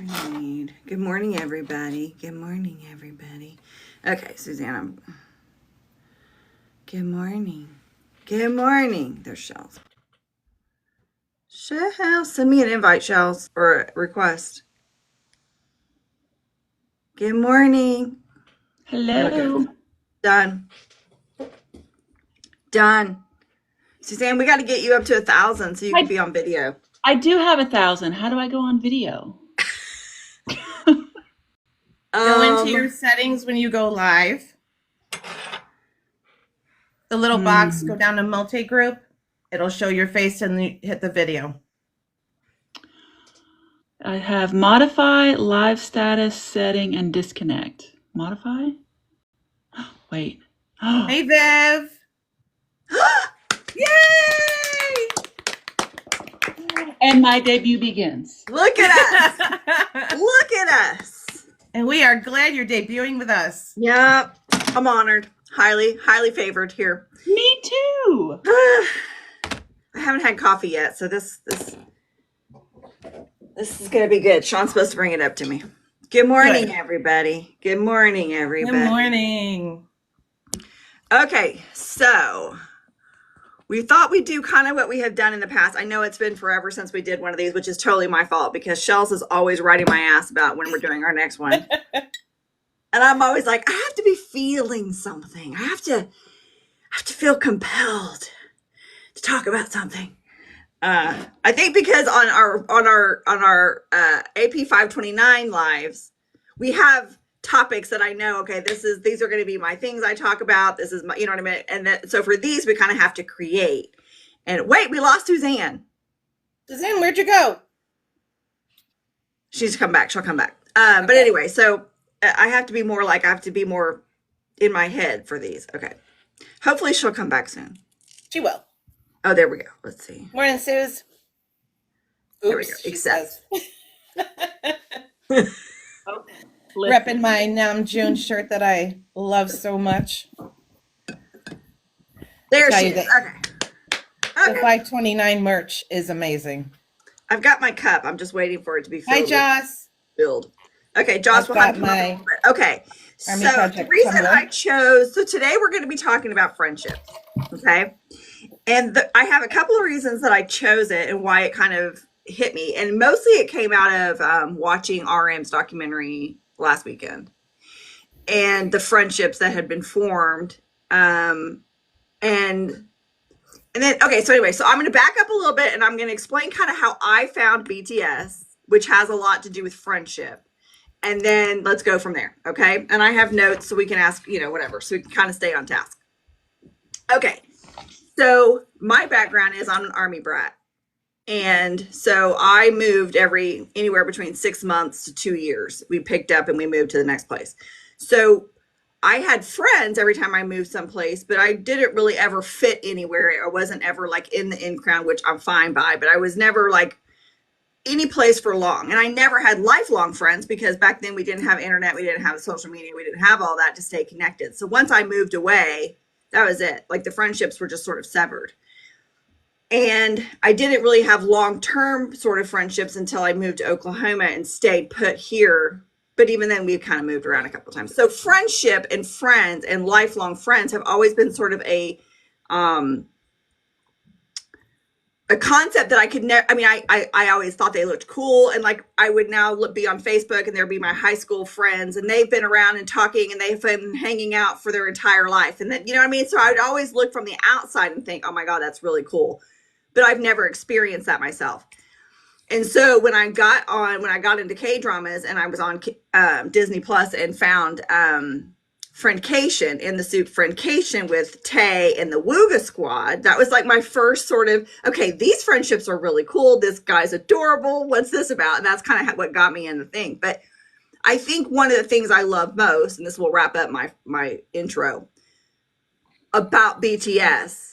Need. Good morning, everybody. Good morning, everybody. Okay, Suzanne. Good morning. Good morning. There's Shels. Shels, send me an invite, Shels, or a request. Good morning. There we Hello. go. Done. Done. Suzanne, we got to get you up to 1,000 so you can be on video. I do have 1,000. How do I go on video? Go into your settings when you go live. The little box, go down to multi-group. It'll show your face and you hit the video. I have modify, live status, setting, and disconnect. Modify? Wait. Hey, Viv. Yay! And my debut begins. Look at us. Look at us. And we are glad you're debuting with us. Yep. I'm honored. Highly, highly favored here. Me too. I haven't had coffee yet, so this is going to be good. Sean's supposed to bring it up to me. Good morning, everybody. Good morning, everybody. Good morning. Okay, so we thought we'd do kind of what we have done in the past. I know it's been forever since we did one of these, which is totally my fault because Shels is always writing my ass about when we're doing our next one. And I'm always like, I have to be feeling something. I have to feel compelled to talk about something. I think because on our AP 529 lives, we have topics that I know, okay, these are going to be my things I talk about. This is my, you know what I mean? And so for these, we kind of have to create. And wait, we lost Suzanne. Suzanne, where'd you go? She's come back. She'll come back. But anyway, so I have to be more in my head for these. Okay. Hopefully she'll come back soon. She will. Oh, there we go. Let's see. Morning, Suze. There we go. Accept. Repping my Nam June shirt that I love so much. There she is. Okay. The 529 merch is amazing. I've got my cup. I'm just waiting for it to be filled. Hi, Joss. Filled. Okay, Joss will have my. Okay. So the reason I chose, so today we're going to be talking about friendship. Okay. And I have a couple of reasons that I chose it and why it kind of hit me. And mostly it came out of watching RM's documentary last weekend and the friendships that had been formed. And then, okay, so anyway, so I'm going to back up a little bit and I'm going to explain kind of how I found BTS, which has a lot to do with friendship. And then let's go from there. Okay. And I have notes so we can ask, whatever. So we can kind of stay on task. Okay. So my background is I'm an Army brat. And so I moved anywhere between 6 months to 2 years. We picked up and we moved to the next place. So I had friends every time I moved someplace, but I didn't really ever fit anywhere. I wasn't ever like in the in-crowd, which I'm fine by, but I was never like any place for long. And I never had lifelong friends because back then we didn't have internet. We didn't have social media. We didn't have all that to stay connected. So once I moved away, that was it. Like the friendships were just sort of severed. And I didn't really have long-term sort of friendships until I moved to Oklahoma and stayed put here. But even then we kind of moved around a couple of times. So friendship and friends and lifelong friends have always been sort of a concept that I could never, I always thought they looked cool. And like, I would now be on Facebook and there'd be my high school friends and they've been around and talking and they've been hanging out for their entire life. And then, you know what I mean? So I would always look from the outside and think, oh my God, that's really cool. But I've never experienced that myself. And so when I got into K-dramas and I was on Disney Plus and found Friendcation, In the Soup Friendcation with Tay and the Wooga Squad, that was like my first sort of, okay, these friendships are really cool. This guy's adorable. What's this about? And that's kind of what got me in the thing. But I think one of the things I love most, and this will wrap up my intro, about BTS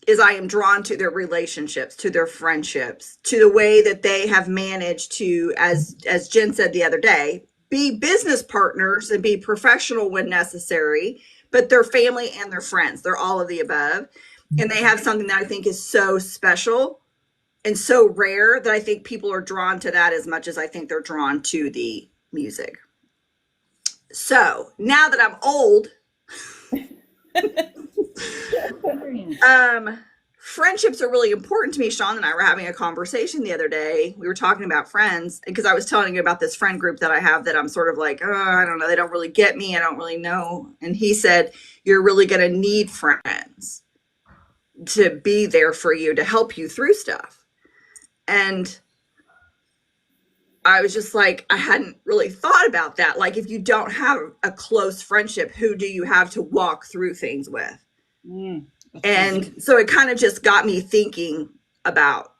is I am drawn to their relationships, to their friendships, to the way that they have managed to, as Jen said the other day, be business partners and be professional when necessary, but they're family and they're friends. They're all of the above. And they have something that I think is so special and so rare that I think people are drawn to that as much as I think they're drawn to the music. So now that I'm old, friendships are really important to me. Sean and I were having a conversation the other day. We were talking about friends because I was telling you about this friend group that I have that I'm sort of like, oh, I don't know. They don't really get me. I don't really know. And he said, you're really going to need friends to be there for you, to help you through stuff. And I was just like, I hadn't really thought about that. Like, if you don't have a close friendship, who do you have to walk through things with? And so it kind of just got me thinking about,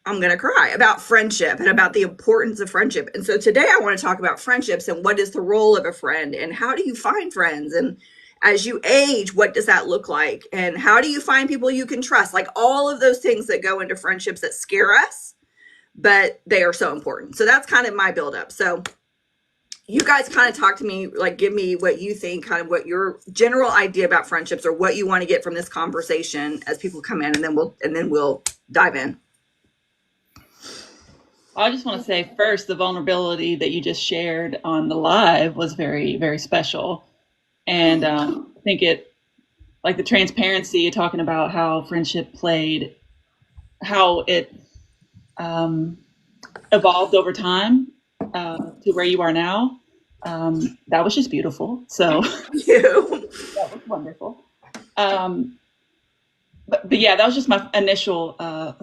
I'm going to cry, about friendship and about the importance of friendship. And so today I want to talk about friendships and what is the role of a friend and how do you find friends? And as you age, what does that look like? And how do you find people you can trust? Like all of those things that go into friendships that scare us, but they are so important. So that's kind of my buildup. So you guys kind of talk to me, like give me what you think, kind of what your general idea about friendships or what you want to get from this conversation as people come in, and then we'll dive in. I just want to say first, the vulnerability that you just shared on the live was very, very special. And I think it, like the transparency, you're talking about how friendship played, how it evolved over time to where you are now. That was just beautiful. So Thank you. that was wonderful. But yeah, that was just my initial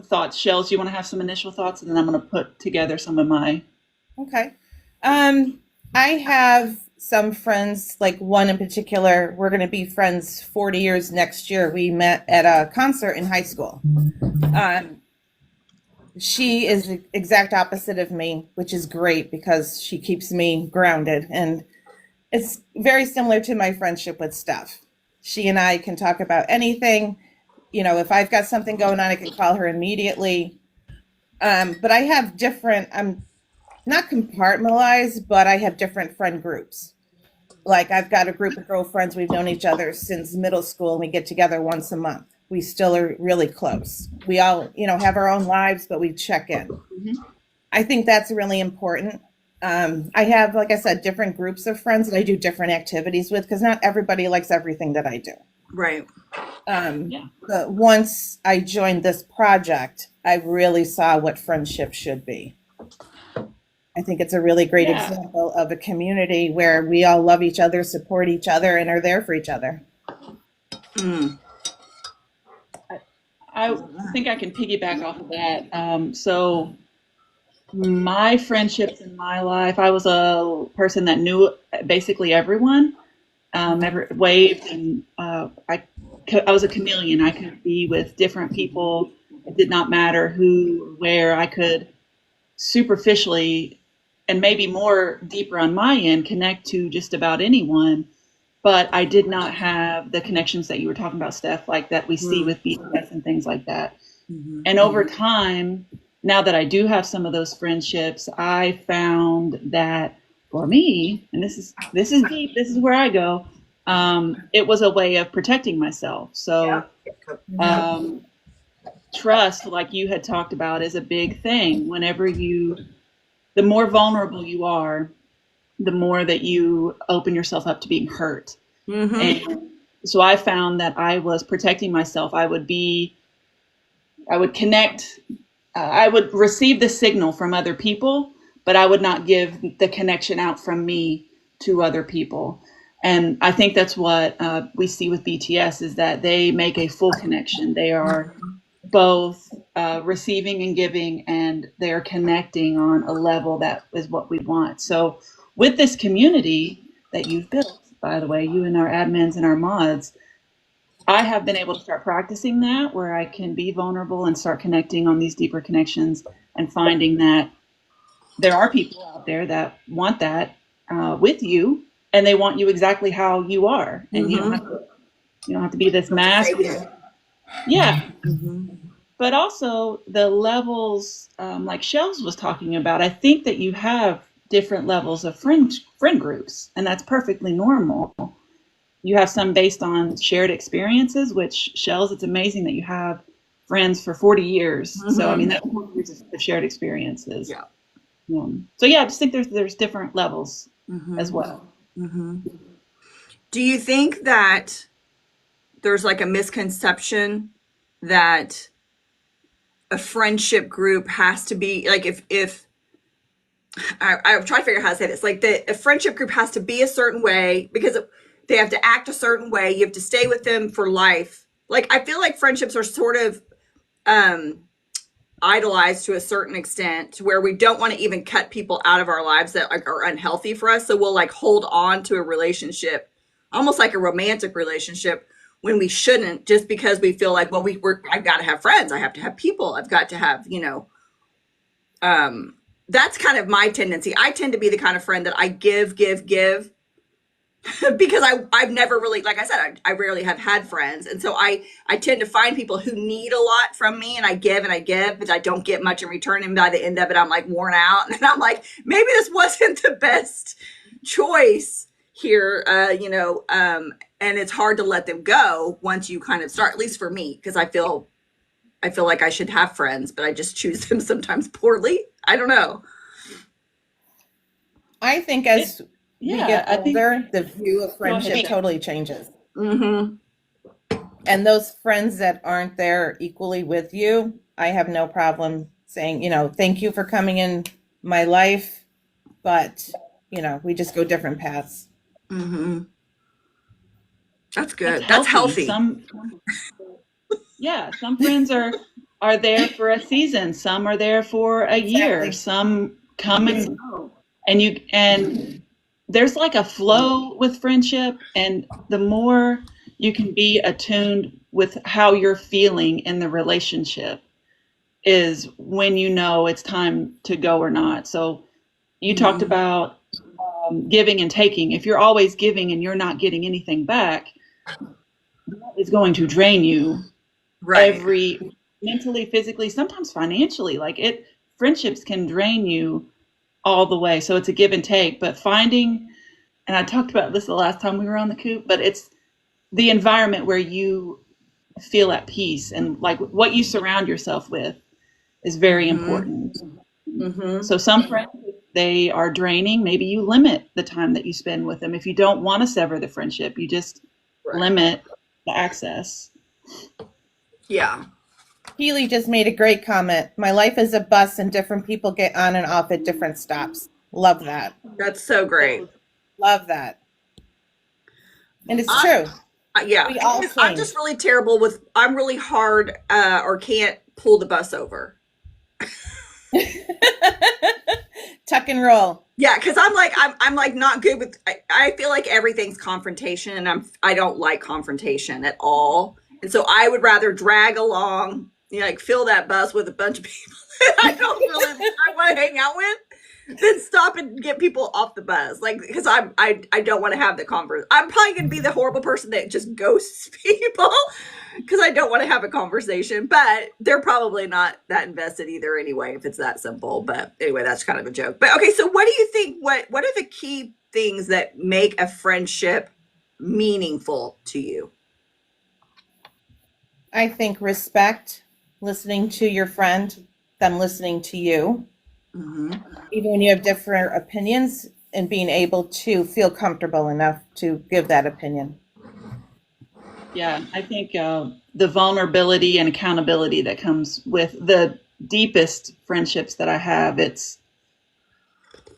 thoughts. Shels, you want to have some initial thoughts, and then I'm going to put together some of my. Okay. I have some friends, like one in particular. We're going to be friends 40 years next year. We met at a concert in high school. She is the exact opposite of me, which is great because she keeps me grounded. And it's very similar to my friendship with Steph. She and I can talk about anything. You know, if I've got something going on, I can call her immediately. But I have different, I'm not compartmentalized, but I have different friend groups. Like I've got a group of girlfriends. We've known each other since middle school and we get together once a month. We still are really close. We all, have our own lives, but we check in. Mm-hmm. I think that's really important. I have, like I said, different groups of friends that I do different activities with because not everybody likes everything that I do. Right. But once I joined this project, I really saw what friendship should be. I think it's a really great example of a community where we all love each other, support each other, and are there for each other. I think I can piggyback off of that. So my friendships in my life, I was a person that knew basically everyone, waved, and I was a chameleon. I could be with different people. It did not matter who, where. I could superficially and maybe more deeper on my end connect to just about anyone. But I did not have the connections that you were talking about, Steph, like that we see with BTS and things like that. Mm-hmm. And over time, now that I do have some of those friendships, I found that for me, and this is deep, this is where I go, it was a way of protecting myself. So trust, like you had talked about, is a big thing. Whenever the more vulnerable you are, the more that you open yourself up to being hurt. Mm-hmm. And so I found that I was protecting myself. I would connect, I would receive the signal from other people, but I would not give the connection out from me to other people. And I think that's what we see with BTS is that they make a full connection. They are both receiving and giving, and they are connecting on a level that is what we want. So with this community that you've built, by the way, you and our admins and our mods, I have been able to start practicing that where I can be vulnerable and start connecting on these deeper connections and finding that there are people out there that want that with you, and they want you exactly how you are. And you don't have to be this mask. Yeah. Mm-hmm. But also the levels, like Shels was talking about, I think that you have different levels of friend groups, and that's perfectly normal. You have some based on shared experiences, which Shels, it's amazing that you have friends for 40 years. So, I mean, Mhm. that's 40 years of shared experiences. Yeah. So, yeah, I just think there's different levels as Mhm. well. Mhm. Do you think that there's like a misconception that a friendship group has to be like if I'm trying to figure out how to say this, like a friendship group has to be a certain way because they have to act a certain way. You have to stay with them for life. Like I feel like friendships are sort of um idolized to a certain extent to where we don't want to even cut people out of our lives that like are unhealthy for us. So we'll like hold on to a relationship, almost like a romantic relationship, when we shouldn't, just because we feel like, well, I've got to have friends, I have to have people, I've got to have, um, that's kind of my tendency. I tend to be the kind of friend that I give, because I've never really, like I said, I rarely have had friends, and so I tend to find people who need a lot from me, and I give, but I don't get much in return. And by the end of it, I'm like worn out, and I'm like, maybe this wasn't the best choice here, and it's hard to let them go once you kind of start. At least for me, because I feel like I should have friends, but I just choose them sometimes poorly. I don't know. I think It, as we yeah, get I think, older, the view of go ahead, friendship Shel. totally changes. Mm-hmm. And those friends that aren't there equally with you, I have no problem saying, thank you for coming in my life, but, we just go different paths. Mm-hmm. That's That's good. That's healthy. healthy. Some friends are there for a season. Some are there for a year. Exactly. Some come and go. And there's like a flow with friendship, and the more you can be attuned with how you're feeling in the relationship is when you know it's time to go or not. So you talked Mm-hmm. about giving and taking. If you're always giving and you're not getting anything back, it's going to drain you Right. every mentally, physically, sometimes financially. Like friendships can drain you all the way. So it's a give and take. But finding, and I talked about this the last time we were on the coop, but it's the environment where you feel at peace, and like what you surround yourself with is very Mm-hmm. important. Mm-hmm. So some friends, if they are draining, maybe you limit the time that you spend with them. If you don't want to sever the friendship, you just Right. limit the access. Yeah. Healy just made a great comment. My life is a bus and different people get on and off at different stops. Love that. That's so great. Love that. And it's I, true. yeah. We all I'm just change. really terrible with. I'm really hard, or can't pull the bus over. Tuck and roll. Yeah, because I'm like not good with. I feel like everything's confrontation, and I don't like confrontation at all. And so I would rather drag along, like fill that bus with a bunch of people that I don't really I want to hang out with, then stop and get people off the bus. Like because I don't want to have the conversation. I'm probably gonna be the horrible person that just ghosts people because I don't want to have a conversation. But they're probably not that invested either anyway, if it's that simple. But anyway, that's kind of a joke. But okay, so what do you think? What are the key things that make a friendship meaningful to you? I think respect, listening to your friend, them listening to you, Mm-hmm. even when you have different opinions, and being able to feel comfortable enough to give that opinion. Yeah, I think the vulnerability and accountability that comes with the deepest friendships that I have, it's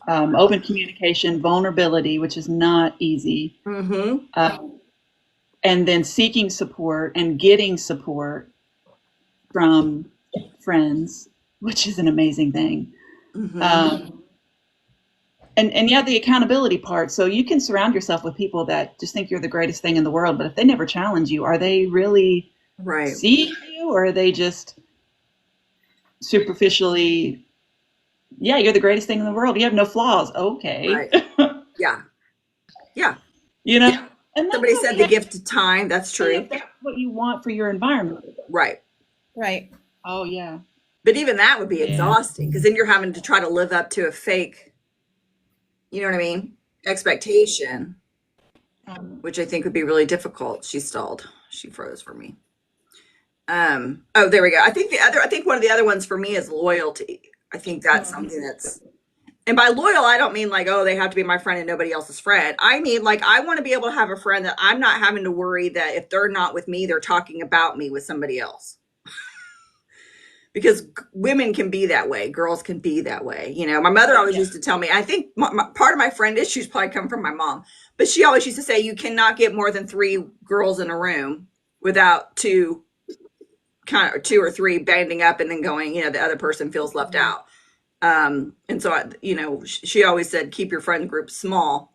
open communication, vulnerability, which is not easy, Mm-hmm. um, and then seeking support and getting support from friends, which is an amazing thing. Mm-hmm. Um, and yeah, the accountability part. So you can surround yourself with people that just think you're the greatest thing in the world, but if they never challenge you, are they really Right. seeing you, or are they just superficially, yeah, you're the greatest thing in the world, you have no flaws, okay. Right. Yeah. Yeah. you know and that's Somebody said the okay. gift of time. That's If true. that's what you want for your environment. Right. Right. Oh yeah. But even that would be Yeah. exhausting because then you're having to try to live up to a fake, you know what I mean? Expectation, um, which I think would be really difficult. She stalled. She froze for me. Oh, there we go. I think one of the other ones for me is loyalty. I think that's something that's, and by loyal, I don't mean like, oh, they have to be my friend and nobody else's friend. I mean, like, I want to be able to have a friend that I'm not having to worry that if they're not with me, they're talking about me with somebody else. Because women can be that way, girls can be that way. You know, my mother always used to tell me, I think part of my friend issues probably come from my mom, but she always used to say, you cannot get more than 3 girls in a room without two or three banding up and then going, you know, the other person feels left out. And so, you know, she always said, keep your friend group small.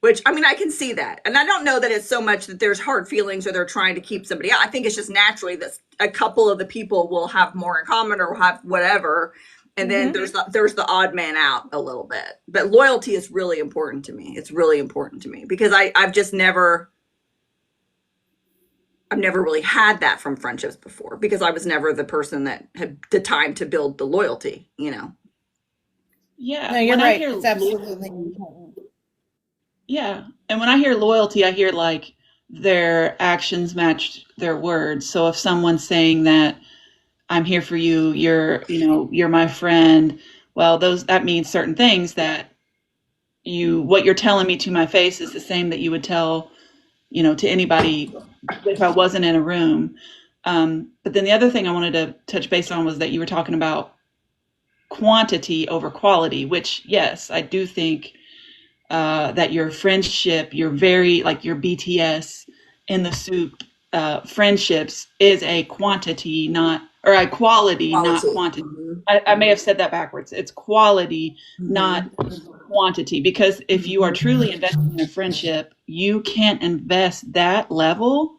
Which, I mean, I can see that. And I don't know that it's so much that there's hard feelings or they're trying to keep somebody out. I think it's just naturally that a couple of the people will have more in common or have whatever. And then there's the odd man out a little bit. But loyalty is really important to me. It's really important to me because I've never really had that from friendships before because I was never the person that had the time to build the loyalty, you know? Yeah. No, you're right. It's absolutely important. Yeah. And when I hear loyalty, I hear like their actions match their words. So if someone's saying that I'm here for you, you're my friend, well, that means certain things that what you're telling me to my face is the same that you would tell, to anybody if I wasn't in a room. But then the other thing I wanted to touch base on was that you were talking about quantity over quality, which, yes, I do think that your friendship, your BTS in the soup friendships is a quantity, not quality, not quantity. I may have said that backwards. It's quality, not quantity. Because if you are truly investing in a friendship, you can't invest that level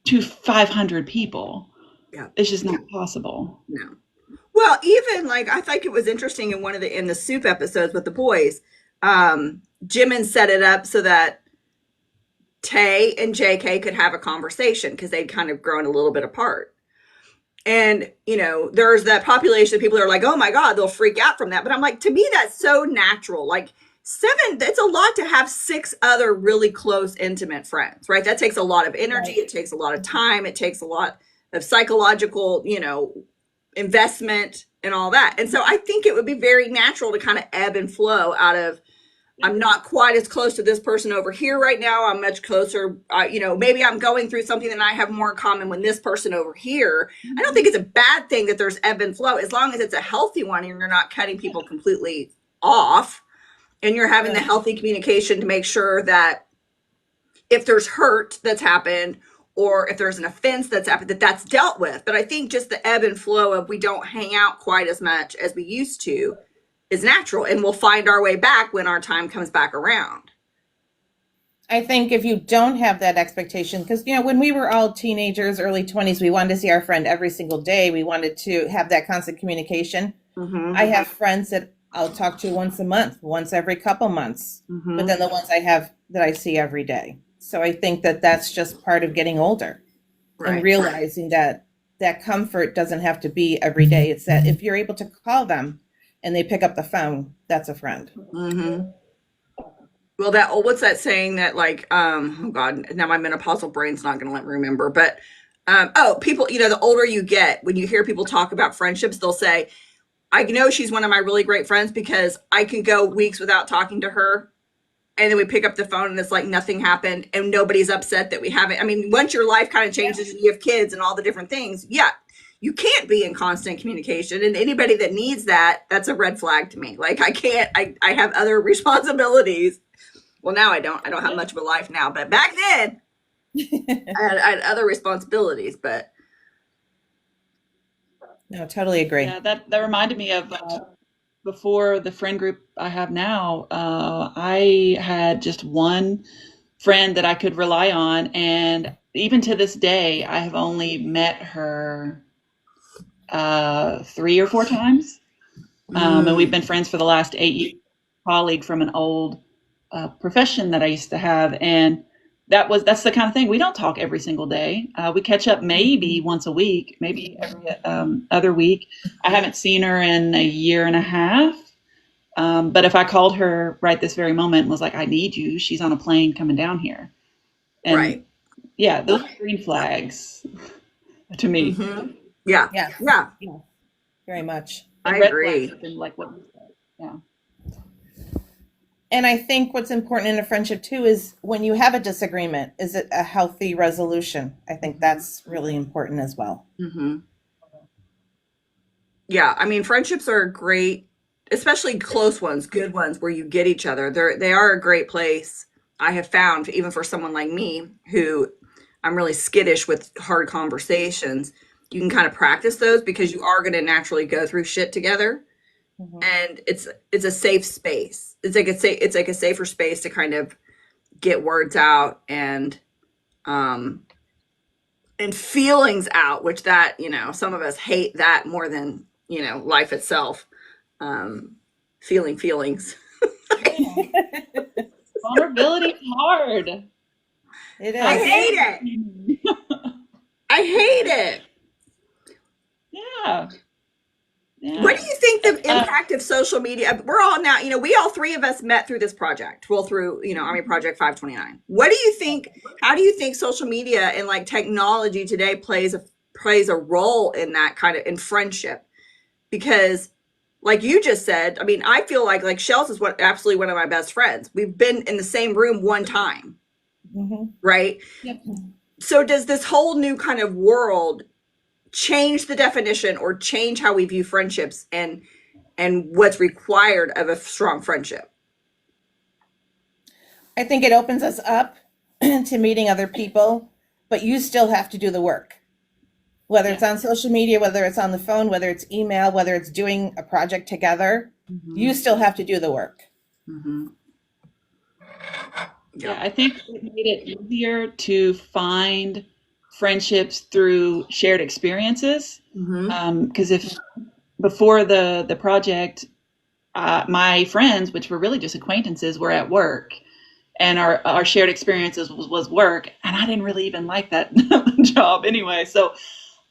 to 500 people. Yeah. It's just not possible. No. Well, even like I think it was interesting in the soup episodes with the boys. Jimin set it up so that Tay and JK could have a conversation because they'd kind of grown a little bit apart. And, there's that population of people that are like, oh my God, they'll freak out from that. But I'm like, to me, that's so natural. Like 7, that's a lot to have 6 other really close, intimate friends, right? That takes a lot of energy. Right. It takes a lot of time. It takes a lot of psychological, investment and all that. And so I think it would be very natural to kind of ebb and flow out of, I'm not quite as close to this person over here right now. I'm much closer. Maybe I'm going through something and I have more in common with this person over here. I don't think it's a bad thing that there's ebb and flow as long as it's a healthy one and you're not cutting people completely off and you're having the healthy communication to make sure that if there's hurt that's happened or if there's an offense that's happened, that's dealt with. But I think just the ebb and flow of we don't hang out quite as much as we used to is natural, and we'll find our way back when our time comes back around. I think if you don't have that expectation, because, when we were all teenagers, early 20s, we wanted to see our friend every single day. We wanted to have that constant communication. I have friends that I'll talk to once a month, once every couple months, but then the ones I have that I see every day. So I think that that's just part of getting older and realizing that comfort doesn't have to be every day. It's that if you're able to call them and they pick up the phone, that's a friend. Well, what's that saying that like, oh God, now my menopausal brain's not going to let me remember, but, people, the older you get, when you hear people talk about friendships, they'll say, I know she's one of my really great friends because I can go weeks without talking to her. And then we pick up the phone and it's like nothing happened and nobody's upset that we haven't. I mean, once your life kind of changes and you have kids and all the different things, you can't be in constant communication. And anybody that needs that, that's a red flag to me. Like I have other responsibilities. Well, now I don't have much of a life now, but back then I had other responsibilities, but. No, totally agree. Yeah, that reminded me of before the friend group I have now. I had just one friend that I could rely on. And even to this day, I have only met her 3 or 4 times. And we've been friends for the last 8 years, colleague from an old profession that I used to have. And that's the kind of thing. We don't talk every single day. We catch up maybe once a week, maybe every other week. I haven't seen her in a year and a half. But if I called her right this very moment and was like, I need you, she's on a plane coming down here. And yeah, those are green flags to me. Mm-hmm. Yeah. Yes. Yeah. Yeah. Very much. I And red flags agree. have been like what you said. Yeah. And I think what's important in a friendship too is when you have a disagreement, is it a healthy resolution? I think that's really important as well. Mm-hmm. Yeah. I mean, friendships are great, especially close ones, good ones where you get each other. They are a great place. I have found, even for someone like me, who I'm really skittish with hard conversations, you can kind of practice those because you are going to naturally go through shit together. Mhm. And it's a safe space. It's like a safer space to kind of get words out um and feelings out, which that, some of us hate that more than, life itself. Um feeling feelings. Yeah. Vulnerability is hard. It I is. hate it. I hate it. Yeah. What Yeah. do you think the Uh, impact of social media? We're all now, we all three of us met through this project. Well, through, Army Project 529. What do you think? How do you think social media and like technology today plays a role in that kind of in friendship? Because like you just said, I mean, I feel like Shels is absolutely one of my best friends. We've been in the same room one time, Mhm. right? yep. So does this whole new kind of world change the definition or change how we view friendships and what's required of a strong friendship? I think it opens us up to meeting other people, but you still have to do the work. Whether Yeah. it's on social media, whether it's on the phone, whether it's email, whether it's doing a project together, you still have to do the work. Mm-hmm. Yeah, Yeah. I think it made it easier to find friendships through shared experiences. Mm-hmm. Because if before the project, my friends, which were really just acquaintances, were at work, and our shared experiences was work, and I didn't really even like that job anyway. So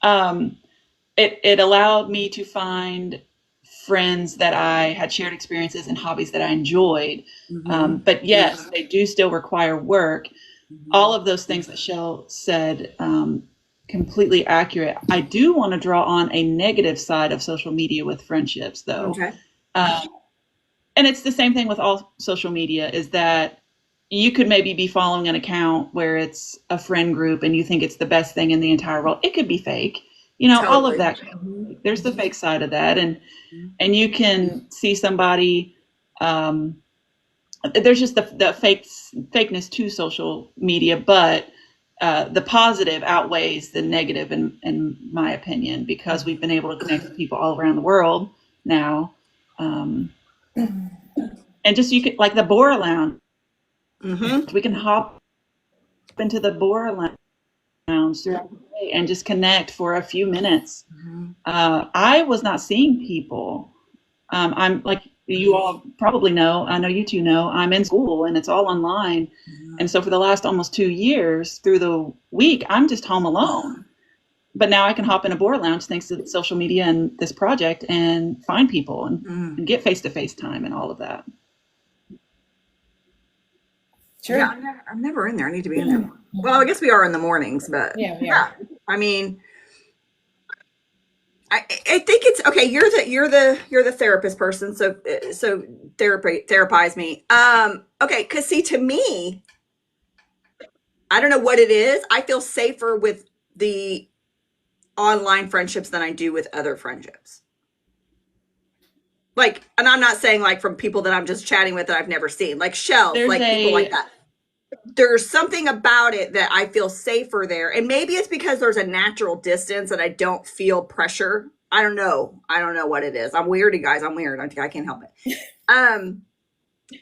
um, it allowed me to find friends that I had shared experiences and hobbies that I enjoyed. Mm-hmm. But yes, they do still require work. All of those things that Shell said, completely accurate. I do want to draw on a negative side of social media with friendships, though. Okay. Um, and it's the same thing with all social media, is that you could maybe be following an account where it's a friend group and you think it's the best thing in the entire world. It could be fake, all of Totally. that. There's the fake side of that. And you can see somebody, there's just the fakeness to social media, but the positive outweighs the negative in my opinion, because we've been able to connect with people all around the world now. And just, you could, like the Bora Lounge, Mm-hmm. we can hop into the Bora Lounge throughout the day and just connect for a few minutes. Mm-hmm. I was not seeing people. I'm like, you all probably know, I know you two know, I'm in school and it's all online. And so for the last almost 2 years through the week, I'm just home alone. But now I can hop in a Bora Lounge thanks to social media and this project and find people and get face-to-face time and all of that. Sure. Yeah, I'm never in there. I need to be in there. Well, I guess we are in the mornings, but Yeah, we yeah. are. I mean, I think it's okay. You're the therapist person, so therapize me. Okay, because see, to me, I don't know what it is. I feel safer with the online friendships than I do with other friendships. Like, and I'm not saying like from people that I'm just chatting with that I've never seen, like Shels, There's like people like a that. There's something about it that I feel safer there. And maybe it's because there's a natural distance and I don't feel pressure. I don't know. I don't know what it is. I'm weird, you guys. I'm weird. I can't help it.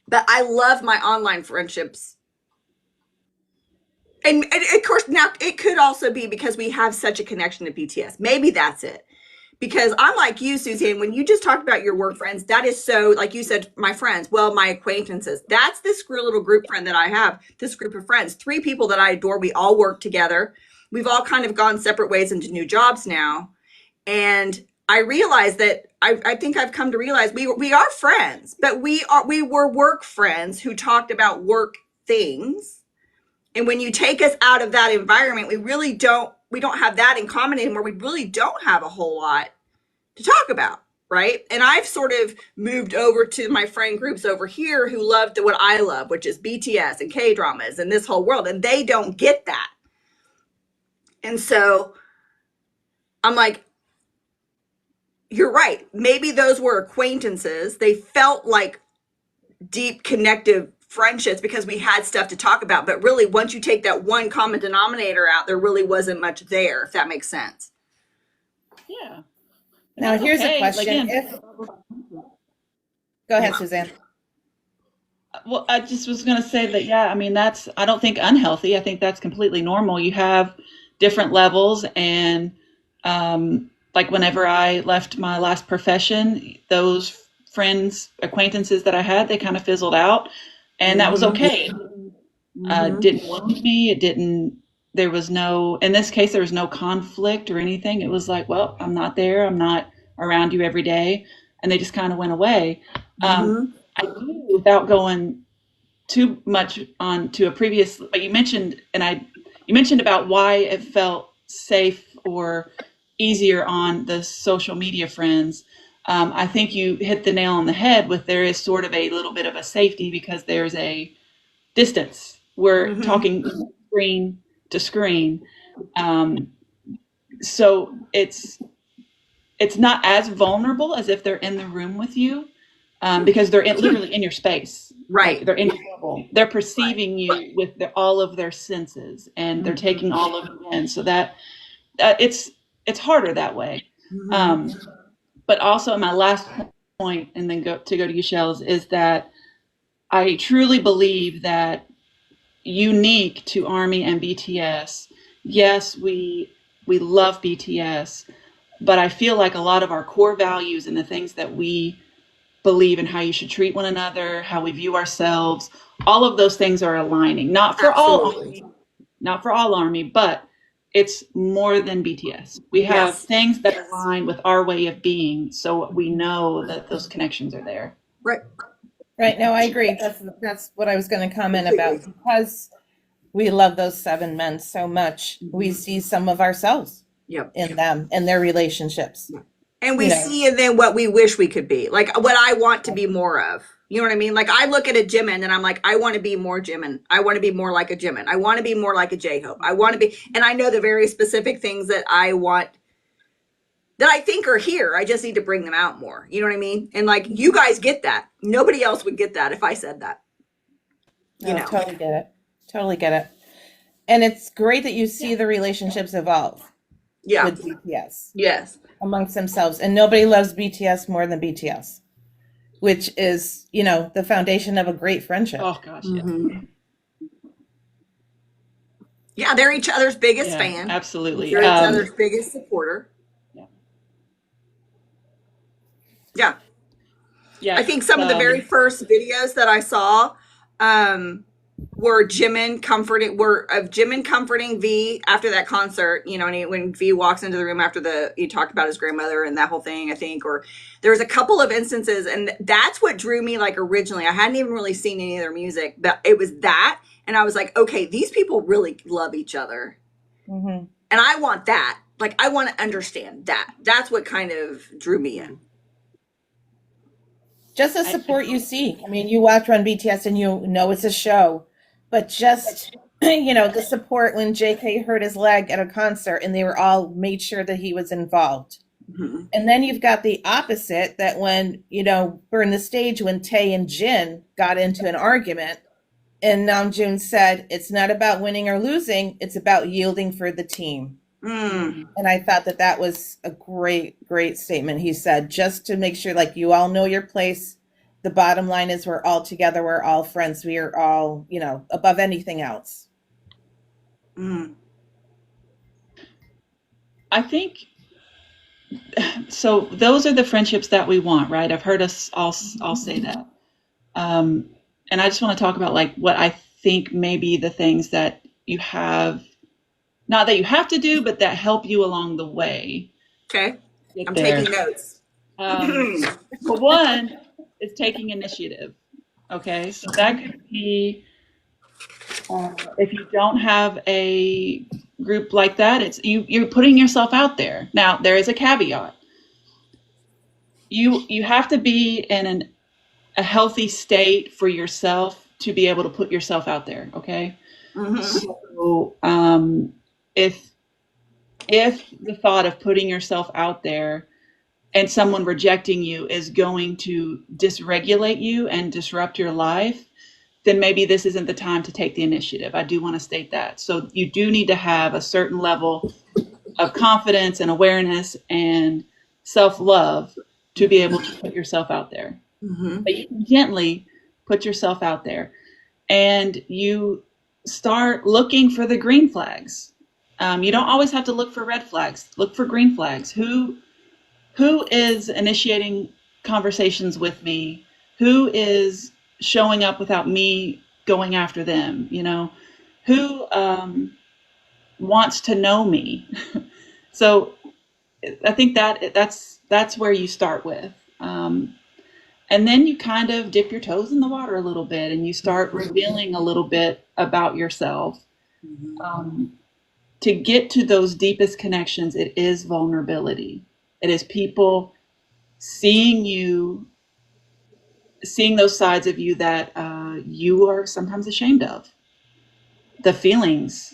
But I love my online friendships. And of course, now it could also be because we have such a connection to BTS. Maybe that's it. Because I'm like you, Suzanne, when you just talked about your work friends, that is so, like you said, my friends, well, my acquaintances. That's this little group friend that I have, this group of friends, 3 people that I adore. We all work together. We've all kind of gone separate ways into new jobs now. And I realized that I think I've come to realize we are friends, but we were work friends who talked about work things. And when you take us out of that environment, we don't have that in common anymore. We really don't have a whole lot to talk about, right? And I've sort of moved over to my friend groups over here who love what I love, which is BTS and K dramas and this whole world, and they don't get that. And so I'm like, you're right. Maybe those were acquaintances. They felt like deep connective friendships because we had stuff to talk about. But really, once you take that one common denominator out, there really wasn't much there, if that makes sense. Yeah. Now, here's a question. Again, Go ahead, Suzanne. well, I just was going to say that, yeah, I mean, I don't think unhealthy. I think that's completely normal. You have different levels. And like whenever I left my last profession, those friends, acquaintances that I had, they kind of fizzled out. And that was okay. Didn't wound me. There was in this case, there was no conflict or anything. It was like, well, I'm not there. I'm not around you every day. And they just kind of went away. I do, without going too much on to a previous, but you mentioned about why it felt safe or easier on the social media friends. I think you hit the nail on the head with there is sort of a little bit of a safety because there's a distance. We're talking screen to screen. So it's not as vulnerable as if they're in the room with you. Because they're literally in your space. Right. Like they're in your bubble. They're perceiving you with all of their senses, and they're taking all of it in. So that it's harder that way. But also, my last point, and then go to you, Shels, is that I truly believe that unique to Army and BTS, yes, we love BTS, but I feel like a lot of our core values and the things that we believe in, how you should treat one another, how we view ourselves, all of those things are aligning. Not for all Army, but it's more than BTS. We have things that align with our way of being, so we know that those connections are there. Right. No, I agree. That's what I was going to comment about. Because we love those 7 men so much, we see some of ourselves in them and their relationships. And we see in them what we wish we could be, like what I want to be more of. You know what I mean? Like I look at a Jimin and I'm like, I want to be more Jimin. I want to be more like a Jimin. I want to be more like a J-Hope. I want to be, and I know the very specific things that I want, that I think are here. I just need to bring them out more. You know what I mean? And like, you guys get that. Nobody else would get that if I said that. You know, totally get it. Totally get it. And it's great that you see the relationships evolve. With BTS. Yes. Amongst themselves. And nobody loves BTS more than BTS, which is, the foundation of a great friendship. Oh, gosh, yeah. They're each other's biggest fan. Absolutely. They're each other's biggest supporter. Yeah. I think some of the very first videos that I saw were Jimin comforting V after that concert, when V walks into the room after he talked about his grandmother and that whole thing, I think, or there was a couple of instances, and that's what drew me, like, originally. I hadn't even really seen any of their music, but it was that, and I was like, okay, these people really love each other. And I want that. Like, I want to understand that. That's what kind of drew me in. Just the support you see. I mean, you watch Run BTS and you know it's a show, but just, the support when JK hurt his leg at a concert and they were all made sure that he was involved. And then you've got the opposite, that when, we're in the stage when Tae and Jin got into an argument and Namjoon said, it's not about winning or losing, it's about yielding for the team. And I thought that was a great, great statement. He said, just to make sure, like, you all know your place. The bottom line is we're all together. We're all friends. We are all, above anything else. I think, so those are the friendships that we want, right? I've heard us all say that. And I just want to talk about, like, what I think maybe the things that you have, not that you have to do, but that help you along the way. Okay. I'm taking notes. For one, is taking initiative. Okay. So that could be If you don't have a group like that, it's you're putting yourself out there. Now, there is a caveat. You have to be in a healthy state for yourself to be able to put yourself out there. Okay. Mm-hmm. So, if the thought of putting yourself out there and someone rejecting you is going to dysregulate you and disrupt your life, then maybe this isn't the time to take the initiative. I do want to state that. So you do need to have a certain level of confidence and awareness and self-love to be able to put yourself out there. Mm-hmm. But you can gently put yourself out there, and you start looking for the green flags. You don't always have to look for red flags. Look for green flags. Who is initiating conversations with me? Who is showing up without me going after them? You know, who wants to know me? So I think that's where you start with. And then you kind of dip your toes in the water a little bit, and you start revealing a little bit about yourself. To get to those deepest connections, it is vulnerability. It is people seeing those sides of you that you are sometimes ashamed of. The feelings.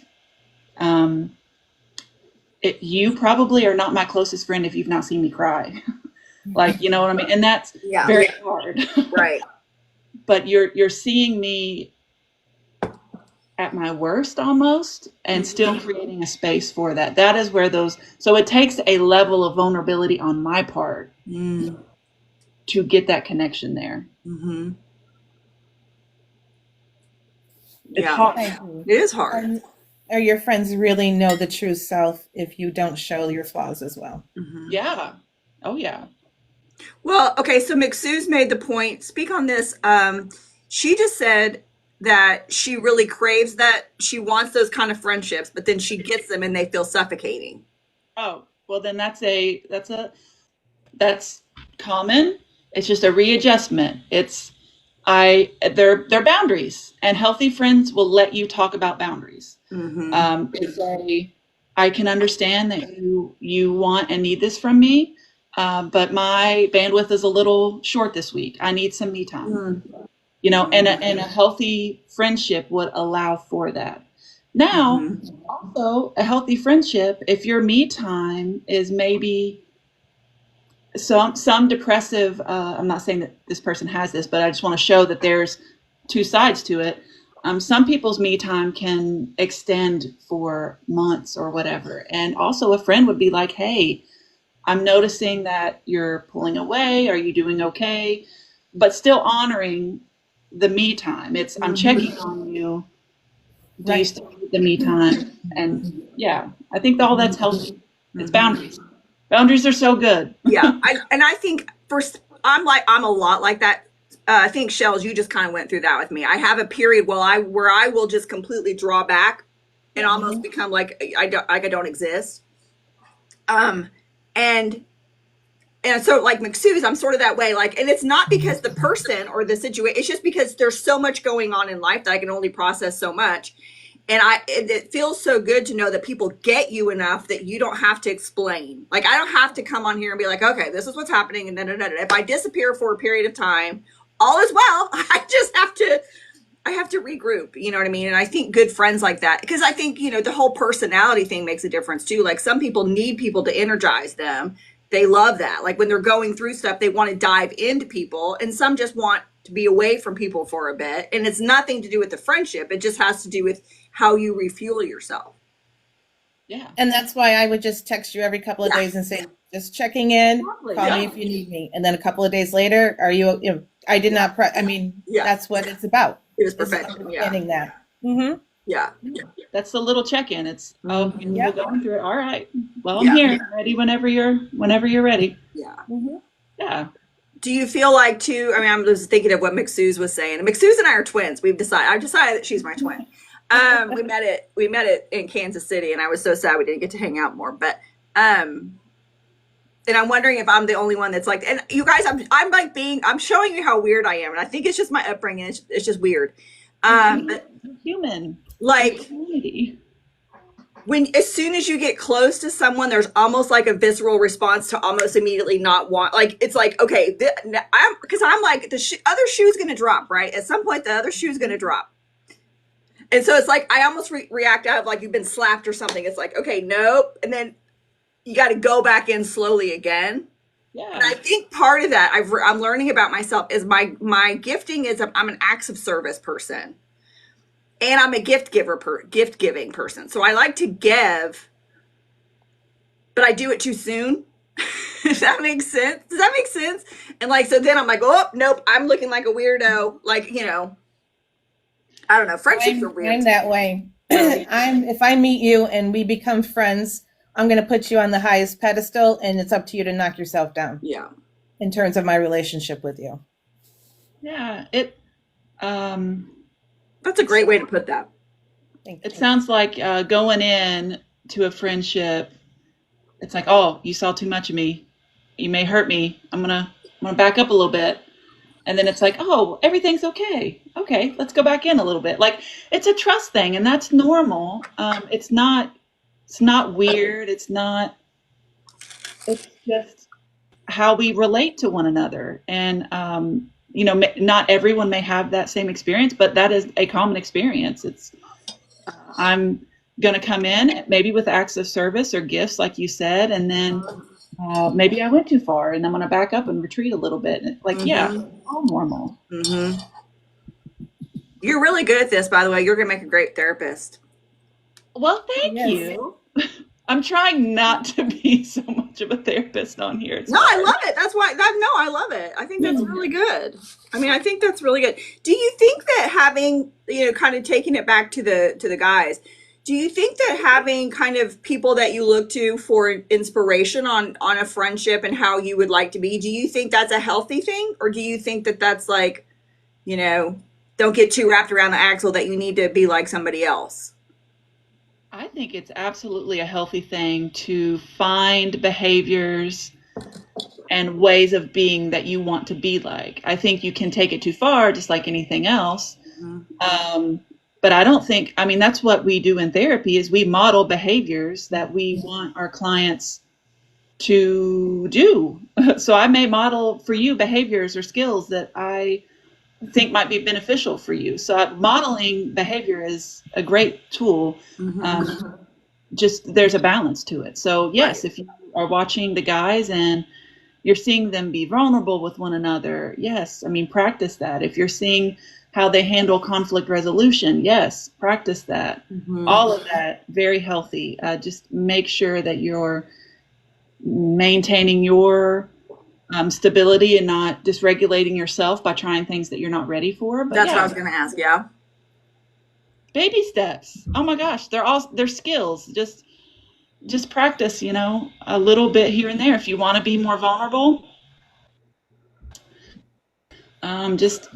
You probably are not my closest friend if you've not seen me cry. Like, you know what I mean? And that's very hard. Right. But you're seeing me at my worst almost, and still creating a space for that. That is where so it takes a level of vulnerability on my part to get that connection there. Mm-hmm. It's hard. It is hard. Or your friends really know the true self if you don't show your flaws as well. Mm-hmm. Yeah. Oh, yeah. Well, okay, so McSue's made the point. Speak on this. She just said that she really craves that. She wants those kind of friendships, but then she gets them and they feel suffocating. Oh, well, then that's common. It's just a readjustment. They're boundaries, and healthy friends will let you talk about boundaries. Mm-hmm. I can understand that you want and need this from me, but my bandwidth is a little short this week. I need some me time. Mm-hmm. You know, and a healthy friendship would allow for that. Now, also a healthy friendship, if your me time is maybe some depressive, I'm not saying that this person has this, but I just want to show that there's two sides to it. Some people's me time can extend for months or whatever. And also a friend would be like, hey, I'm noticing that you're pulling away. Are you doing okay? But still honoring the me time. I'm checking on you. Do you still need the me time? And yeah, I think all that's healthy. It's boundaries. Boundaries are so good. Yeah. I think first, I'm a lot like that. I think Shels, you just kind of went through that with me. I have a period where I will just completely draw back and almost become like I don't exist. And so like McSue's, I'm sort of that way. Like, and it's not because the person or the situation, it's just because there's so much going on in life that I can only process so much. And it feels so good to know that people get you enough that you don't have to explain. Like, I don't have to come on here and be like, okay, this is what's happening. And then if I disappear for a period of time, all is well. I have to regroup, you know what I mean? And I think good friends like that, because I think, the whole personality thing makes a difference too. Like, some people need people to energize them. They love that. Like, when they're going through stuff, they want to dive into people, and some just want to be away from people for a bit. And it's nothing to do with the friendship. It just has to do with how you refuel yourself. Yeah. And that's why I would just text you every couple of days and say, just checking in, call me if you need me. And then a couple of days later, I did not, that's what it's about. It was perfection. Getting that. Mm-hmm. Yeah. That's the little check-in. It's, you're going through it. All right. Well, I'm here. I'm ready whenever you're ready. Yeah. Mm-hmm. Yeah. Do you feel like too, I'm just thinking of what McSue's was saying. And McSue's and I are twins. I've decided that she's my twin. We met it in Kansas City, and I was so sad we didn't get to hang out more. But and I'm wondering if I'm the only one that's like, and you guys, I'm showing you how weird I am, and I think it's just my upbringing. It's just weird. But Human. like Community. as soon as you get close to someone, there's almost like a visceral response to almost immediately not want, like, it's like, okay, I'm like, the other shoe's going to drop, right? At some point, the other shoe's going to drop. And so it's like, I almost react out of like you've been slapped or something. It's like, okay, nope. And then you got to go back in slowly again. Yeah. And I think part of that I'm learning about myself is my gifting is I'm an acts of service person. And I'm a gift giving person. So I like to give, but I do it too soon. Does that make sense? And like, so then I'm like, oh, nope, I'm looking like a weirdo. Like, I don't know. Friendships are weird. I'm that way. If I meet you and we become friends, I'm going to put you on the highest pedestal, and it's up to you to knock yourself down. Yeah. In terms of my relationship with you. Yeah. That's a great way to put that. It sounds like going in to a friendship, it's like, oh, you saw too much of me. You may hurt me. I'm gonna back up a little bit. And then it's like, oh, everything's okay. Okay, let's go back in a little bit. Like, it's a trust thing, and that's normal. It's not weird. It's just how we relate to one another. And not everyone may have that same experience, but that is a common experience. I'm going to come in maybe with acts of service or gifts, like you said, and then maybe I went too far, and I'm going to back up and retreat a little bit. Like, yeah, all normal. Mm-hmm. You're really good at this, by the way. You're going to make a great therapist. Well, thank you. I'm trying not to be so much of a therapist on here. No, I love it. That's why. I love it. I think that's really good. I mean, I think that's really good. Do you think that having, kind of taking it back to the guys, do you think that having kind of people that you look to for inspiration on a friendship and how you would like to be, do you think that's a healthy thing? Or do you think that that's like, don't get too wrapped around the axle that you need to be like somebody else? I think it's absolutely a healthy thing to find behaviors and ways of being that you want to be like. I think you can take it too far, just like anything else. Mm-hmm. But I don't think, that's what we do in therapy is we model behaviors that we want our clients to do. So I may model for you behaviors or skills that I think might be beneficial for you. So modeling behavior is a great tool. Mm-hmm. Just there's a balance to it. So yes, right. If you are watching the guys and you're seeing them be vulnerable with one another, yes, practice that. If you're seeing how they handle conflict resolution, yes, practice that. Mm-hmm. All of that, very healthy. Just make sure that you're maintaining your stability and not dysregulating yourself by trying things that you're not ready for. But that's what I was going to ask. Yeah. Baby steps. Oh my gosh. They're skills. Just practice, a little bit here and there. If you want to be more vulnerable, just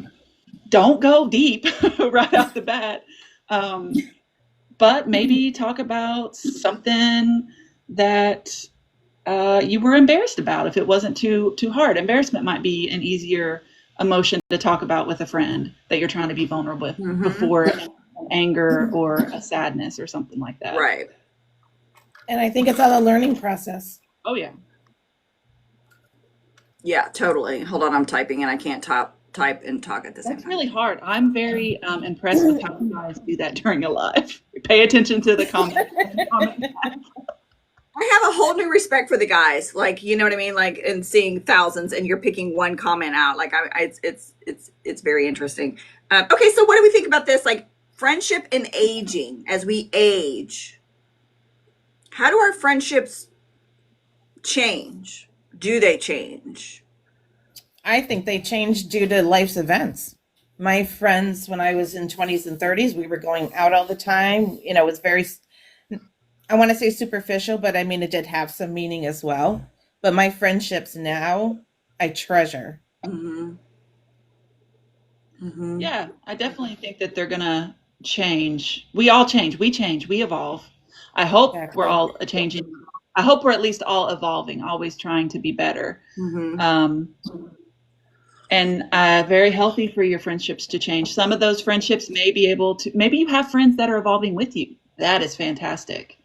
don't go deep right off the bat. But maybe talk about something that you were embarrassed about if it wasn't too hard. Embarrassment might be an easier emotion to talk about with a friend that you're trying to be vulnerable with before anger or a sadness or something like that. Right. And I think it's all a learning process. Oh, yeah. Yeah, totally. Hold on, I'm typing and I can't type and talk at the same time. That's really hard. I'm very impressed with how you guys do that during a live. Pay attention to the comments. I have a whole new respect for the guys, like, you know what I mean? Like, and seeing thousands and you're picking one comment out, like, it's very interesting. Okay. So what do we think about this? Like friendship and aging as we age, how do our friendships change? Do they change? I think they change due to life's events. My friends, when I was in 20s and 30s, we were going out all the time. It was very, I want to say superficial, but it did have some meaning as well. But my friendships now, I treasure. Mm-hmm. Mm-hmm. Yeah, I definitely think that they're going to change. We all change. We change. We evolve. I hope we're all changing. I hope we're at least all evolving, always trying to be better. Mm-hmm. and very healthy for your friendships to change. Some of those friendships may be able to, maybe you have friends that are evolving with you. That is fantastic.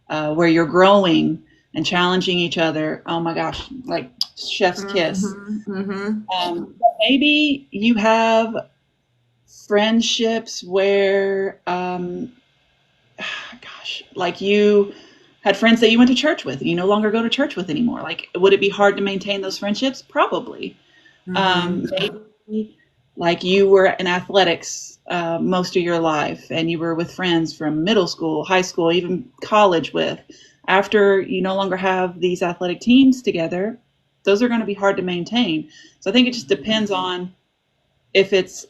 Where you're growing and challenging each other. Oh my gosh, like chef's kiss. But maybe you have friendships where, gosh, like you had friends that you went to church with and you no longer go to church with anymore. Like, would it be hard to maintain those friendships? Probably. Maybe like you were in athletics most of your life and you were with friends from middle school, high school, even college with. After you no longer have these athletic teams together, those are going to be hard to maintain. So I think it just depends on if it's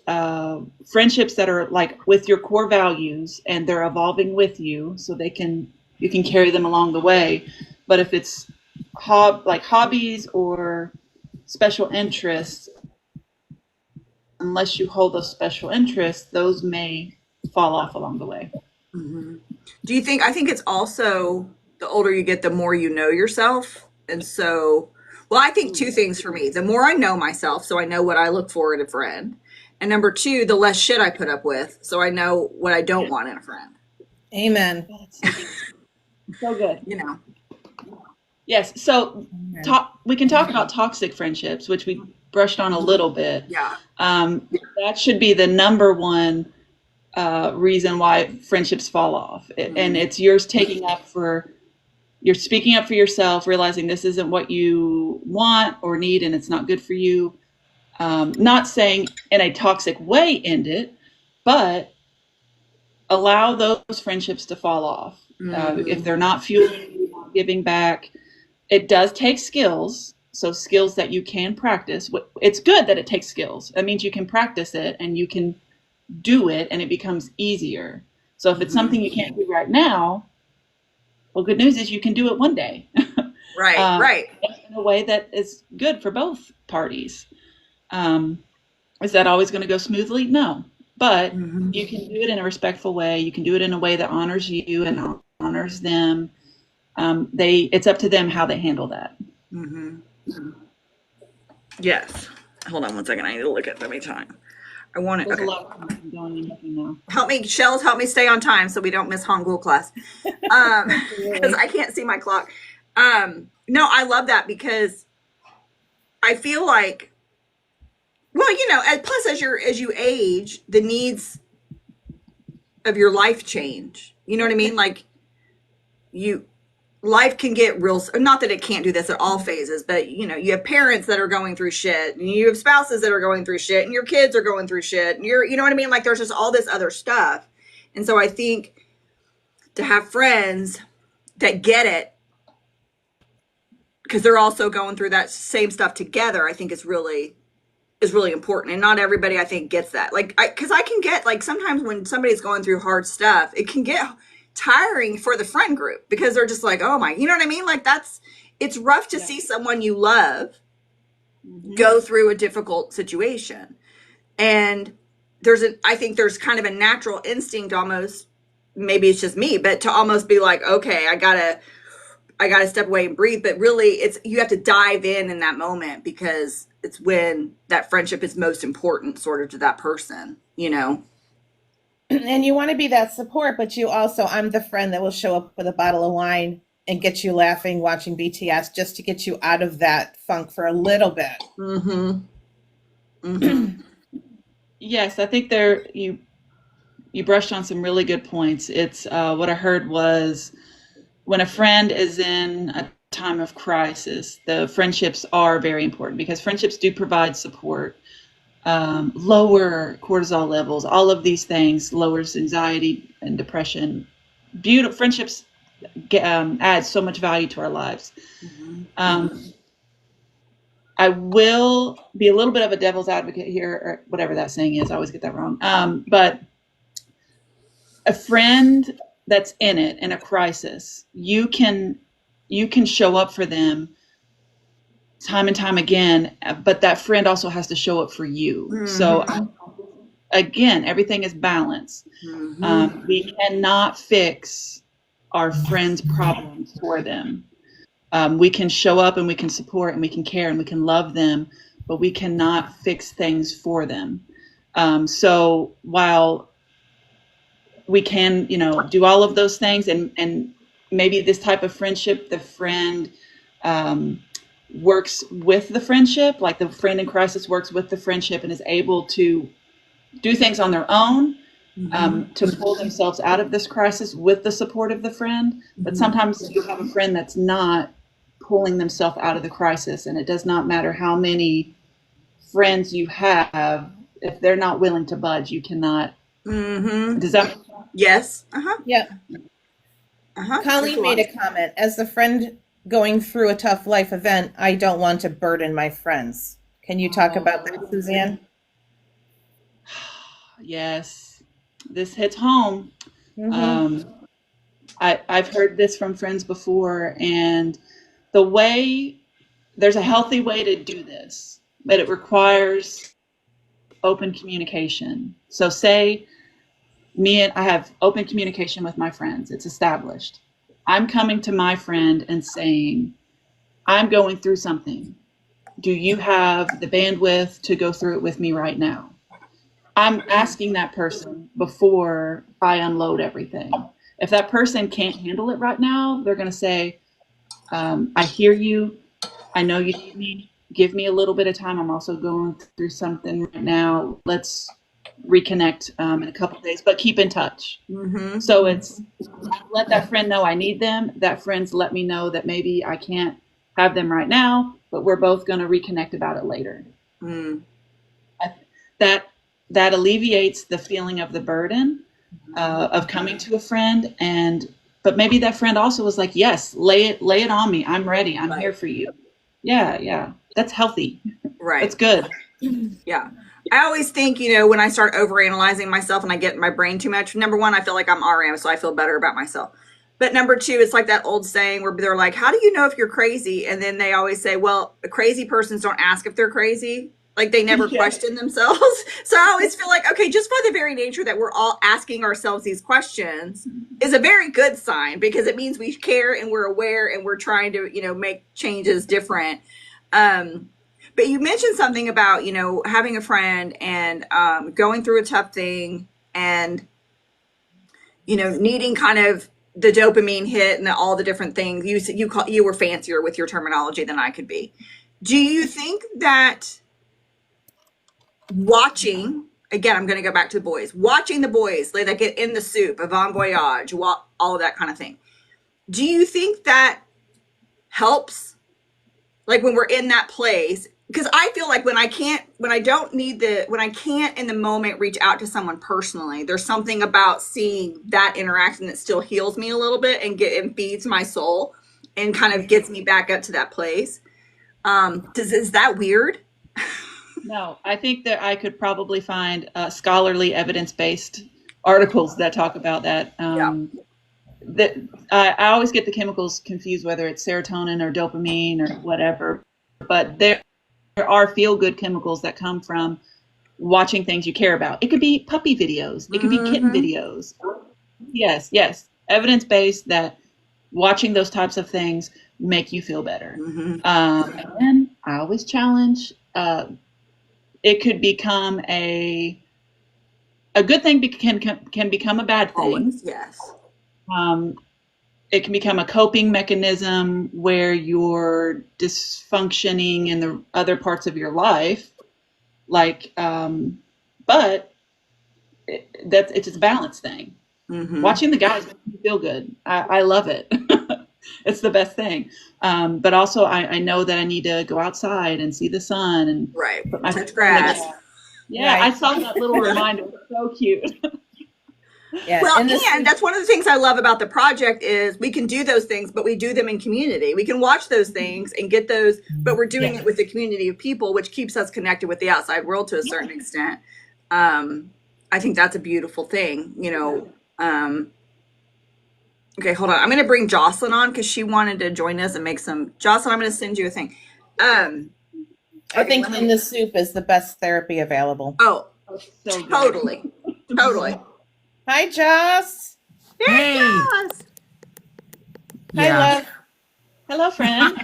friendships that are like with your core values and they're evolving with you so you can carry them along the way. But if it's like hobbies or special interests, unless you hold those special interests, those may fall off along the way. Do you think, I think it's also the older you get, the more you know yourself. And so, well, I think two things for me. The more I know myself, so I know what I look for in a friend. And number two, the less shit I put up with, so I know what I don't want in a friend. Amen. So good. You know. Yes. So we can talk about toxic friendships, which we brushed on a little bit. Yeah. That should be the number one reason why friendships fall off. And it's yours you're speaking up for yourself, realizing this isn't what you want or need and it's not good for you. Not saying in a toxic way end it, but allow those friendships to fall off. If they're not fueling you, not giving back, it does take skills. So skills that you can practice. It's good that it takes skills. That means you can practice it and you can do it and it becomes easier. So if it's something you can't do right now, well, good news is you can do it one day. Right. In a way that is good for both parties. Is that always going to go smoothly? No. But you can do it in a respectful way. You can do it in a way that honors you and honors them. It's up to them how they handle that. Yes. Hold on one second. I need to look at my time. I want it. There's Okay. a lot of time going and looking now. Help me, Shels, help me stay on time so we don't miss Hangul class. Because I can't see my clock. No, I love that because I feel like, well, you know, and plus as you age, the needs of your life change. You know what I mean? Like life can get real, not that it can't do this at all phases, but you know, you have parents that are going through shit and you have spouses that are going through shit and your kids are going through shit and you know what I mean? Like there's just all this other stuff. And so I think to have friends that get it because they're also going through that same stuff together, I think is really important. And not everybody, I think, gets that. Like, because I can get, like, sometimes when somebody's going through hard stuff, it can get tiring for the friend group because they're just like, oh my, you know what I mean? Like, it's rough to see someone you love go through a difficult situation. And I think there's kind of a natural instinct almost, maybe it's just me, but to almost be like, okay, I gotta step away and breathe. But really you have to dive in that moment because it's when that friendship is most important sort of to that person, you know? And you want to be that support, but I'm the friend that will show up with a bottle of wine and get you laughing, watching BTS just to get you out of that funk for a little bit. Yes, I think you brushed on some really good points. It's what I heard was when a friend is in a time of crisis, the friendships are very important because friendships do provide support, lower cortisol levels, all of these things, lowers anxiety and depression. Beautiful friendships add so much value to our lives. I will be a little bit of a devil's advocate here, or whatever that saying is. I always get that wrong. But a friend that's in a crisis, you can show up for them time and time again, but that friend also has to show up for you. So again, everything is balance. We cannot fix our friends' problems for them. We can show up and we can support and we can care and we can love them, but we cannot fix things for them. So while we can, do all of those things, and maybe this type of friendship, the friend works with the friendship, like the friend in crisis works with the friendship and is able to do things on their own, to pull themselves out of this crisis with the support of the friend. But sometimes you have a friend that's not pulling themselves out of the crisis, and it does not matter how many friends you have, if they're not willing to budge, you cannot. Does that? Yes. Yeah. Colleen made a comment. As a friend going through a tough life event, I don't want to burden my friends. Can you talk about that, Suzanne? Yes, this hits home. I've heard this from friends before, and there's a healthy way to do this, but it requires open communication. So say I have open communication with my friends. It's established. I'm coming to my friend and saying, I'm going through something. Do you have the bandwidth to go through it with me right now? I'm asking that person before I unload everything. If that person can't handle it right now, they're going to say, I hear you. I know you need me. Give me a little bit of time. I'm also going through something right now. Let's reconnect in a couple of days, but keep in touch. So it's let that friend know I need them. That friend's let me know that maybe I can't have them right now, but we're both going to reconnect about it later. That alleviates the feeling of the burden of coming to a friend, but maybe that friend also was like, yes, lay it on me. I'm ready. I'm here for you. Yeah. That's healthy. Right. That's good. Yeah. I always think, when I start overanalyzing myself and I get in my brain too much, number one, I feel like I'm RM, so I feel better about myself. But number two, it's like that old saying where they're like, how do you know if you're crazy? And then they always say, well, crazy persons don't ask if they're crazy. Like they never question themselves. So I always feel like, okay, just by the very nature that we're all asking ourselves these questions is a very good sign, because it means we care and we're aware and we're trying to, make changes different. But you mentioned something about, having a friend and going through a tough thing and, needing kind of the dopamine hit and all the different things. You were fancier with your terminology than I could be. Do you think that watching, again, I'm going to go back to the boys, watching the boys, like get in the soup, a bon voyage, all of that kind of thing. Do you think that helps? Like when we're in that place, because I feel like when I can't in the moment reach out to someone personally, there's something about seeing that interaction that still heals me a little bit and feeds my soul and kind of gets me back up to that place. Is that weird? No, I think that I could probably find scholarly evidence-based articles that talk about that. I always get the chemicals confused, whether it's serotonin or dopamine or whatever, but there are feel-good chemicals that come from watching things you care about. It could be puppy videos. It could be kitten videos. Yes. Evidence-based that watching those types of things make you feel better. And I always challenge, it could become a good thing can become a bad thing. Always, yes. It can become a coping mechanism where you're dysfunctioning in the other parts of your life. But it's a balance thing. Watching the guys makes me feel good. I love it. It's the best thing. But also I know that I need to go outside and see the sun and put my touch grass. Yeah, right. I saw that little reminder. It's so cute. Yeah. Well, and that's one of the things I love about the project is we can do those things, but we do them in community. We can watch those things and get those, but we're doing it with a community of people, which keeps us connected with the outside world to a certain extent. I think that's a beautiful thing, Okay, hold on. I'm going to bring Jocelyn on because she wanted to join us and make some. Jocelyn, I'm going to send you a thing. I think In the Soup is the best therapy available. Oh, so totally. Hi, Joss. Hey, Joss. Hi, love. Hello, friend.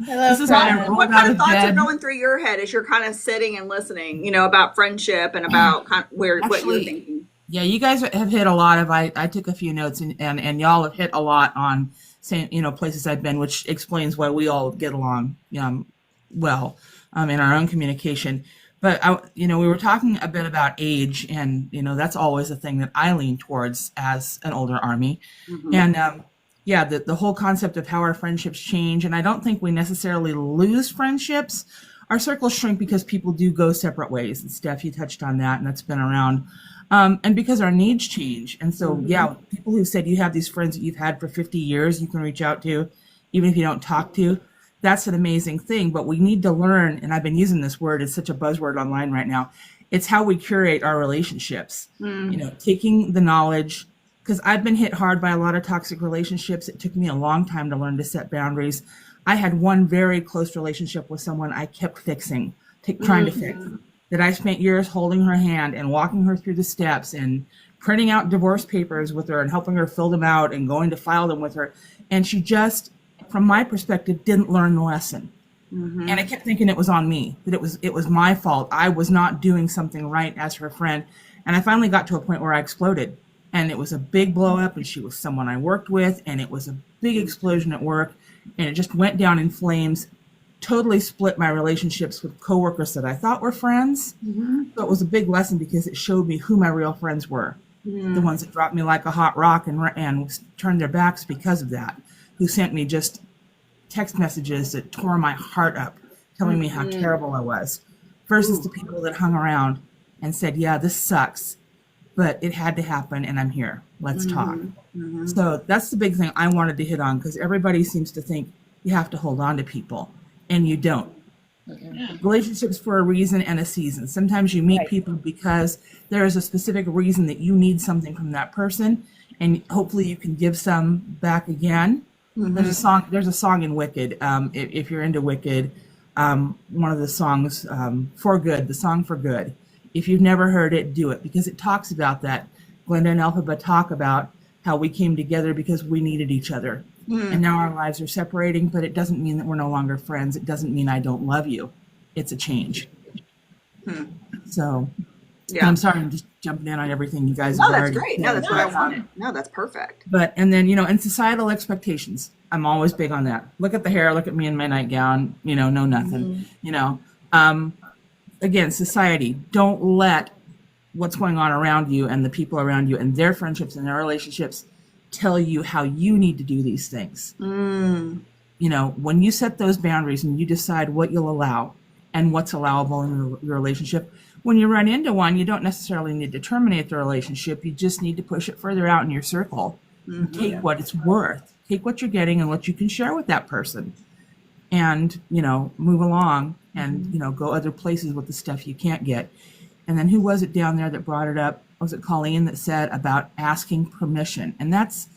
Hello, This is why I friend. rolled What out kind of of thoughts are bed. going through your head as you're kind of sitting and listening, about friendship and about what you were Actually, thinking? yeah, you guys have hit a lot of. I took a few notes, and y'all have hit a lot on saying, places I've been, which explains why we all get along well in our own communication. But we were talking a bit about age, and that's always a thing that I lean towards as an older army, Mm-hmm. and yeah, the whole concept of how our friendships change, and I don't think we necessarily lose friendships. Our circles shrink because people do go separate ways, and Steph, you touched on that, and that's been around. And because our needs change. And so, Mm-hmm. yeah, people who said you have these friends that you've had for 50 years, you can reach out to, even if you don't talk to, that's an amazing thing. But we need to learn, and I've been using this word, it's such a buzzword online right now. It's how we curate our relationships, taking the knowledge, because I've been hit hard by a lot of toxic relationships. It took me a long time to learn to set boundaries. I had one very close relationship with someone I kept fixing, trying to fix, that I spent years holding her hand and walking her through the steps and printing out divorce papers with her and helping her fill them out and going to file them with her. And she just, from my perspective, didn't learn the lesson. And I kept thinking it was on me, that it was my fault. I was not doing something right as her friend. And I finally got to a point where I exploded. And it was a big blow up, and she was someone I worked with, and it was a big explosion at work, and it just went down in flames. Totally split my relationships with coworkers that I thought were friends. So it was a big lesson because it showed me who my real friends were. The ones that dropped me like a hot rock and turned their backs because of that, who sent me just text messages that tore my heart up, telling me how terrible I was, versus the people that hung around and said, yeah, this sucks, but it had to happen and I'm here. Let's talk. So that's the big thing I wanted to hit on, because everybody seems to think you have to hold on to people, and you don't. Relationships for a reason and a season. Sometimes you meet Right. people because there is a specific reason that you need something from that person, and hopefully you can give some back again. There's a song. There's a song in Wicked. If you're into Wicked, one of the songs, "For Good," the song "For Good." If you've never heard it, do it, because it talks about that. Glenda and Elphaba talk about how we came together because we needed each other, and now our lives are separating. But it doesn't mean that we're no longer friends. It doesn't mean I don't love you. It's a change. So Yeah. I'm sorry, I'm just jumping in on everything you guys No, have that's already great. said. No, that's what I wanted. No, that's perfect. But, and then, and societal expectations. I'm always big on that. Look at the hair, look at me in my nightgown, know nothing, Again, society, don't let what's going on around you and the people around you and their friendships and their relationships tell you how you need to do these things. When you set those boundaries and you decide what you'll allow and what's allowable in your relationship, when you run into one, you don't necessarily need to terminate the relationship. You just need to push it further out in your circle. Take what it's worth. Take what you're getting and what you can share with that person. And, move along and, go other places with the stuff you can't get. And then who was it down there that brought it up? Was it Colleen that said about asking permission? And that's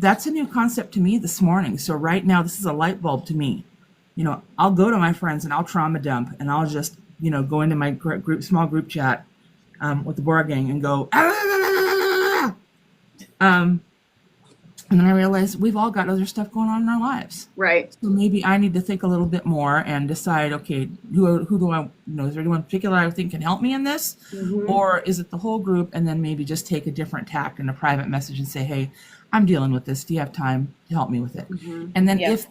a new concept to me this morning. So right now, this is a light bulb to me. I'll go to my friends and I'll trauma dump, and I'll just, go into my small group chat with the board gang and go, and then I realized we've all got other stuff going on in our lives. Right. So maybe I need to think a little bit more and decide, okay, who do I, is there anyone in particular I think can help me in this? Or is it the whole group? And then maybe just take a different tact in a private message and say, hey, I'm dealing with this. Do you have time to help me with it? And then Yeah. if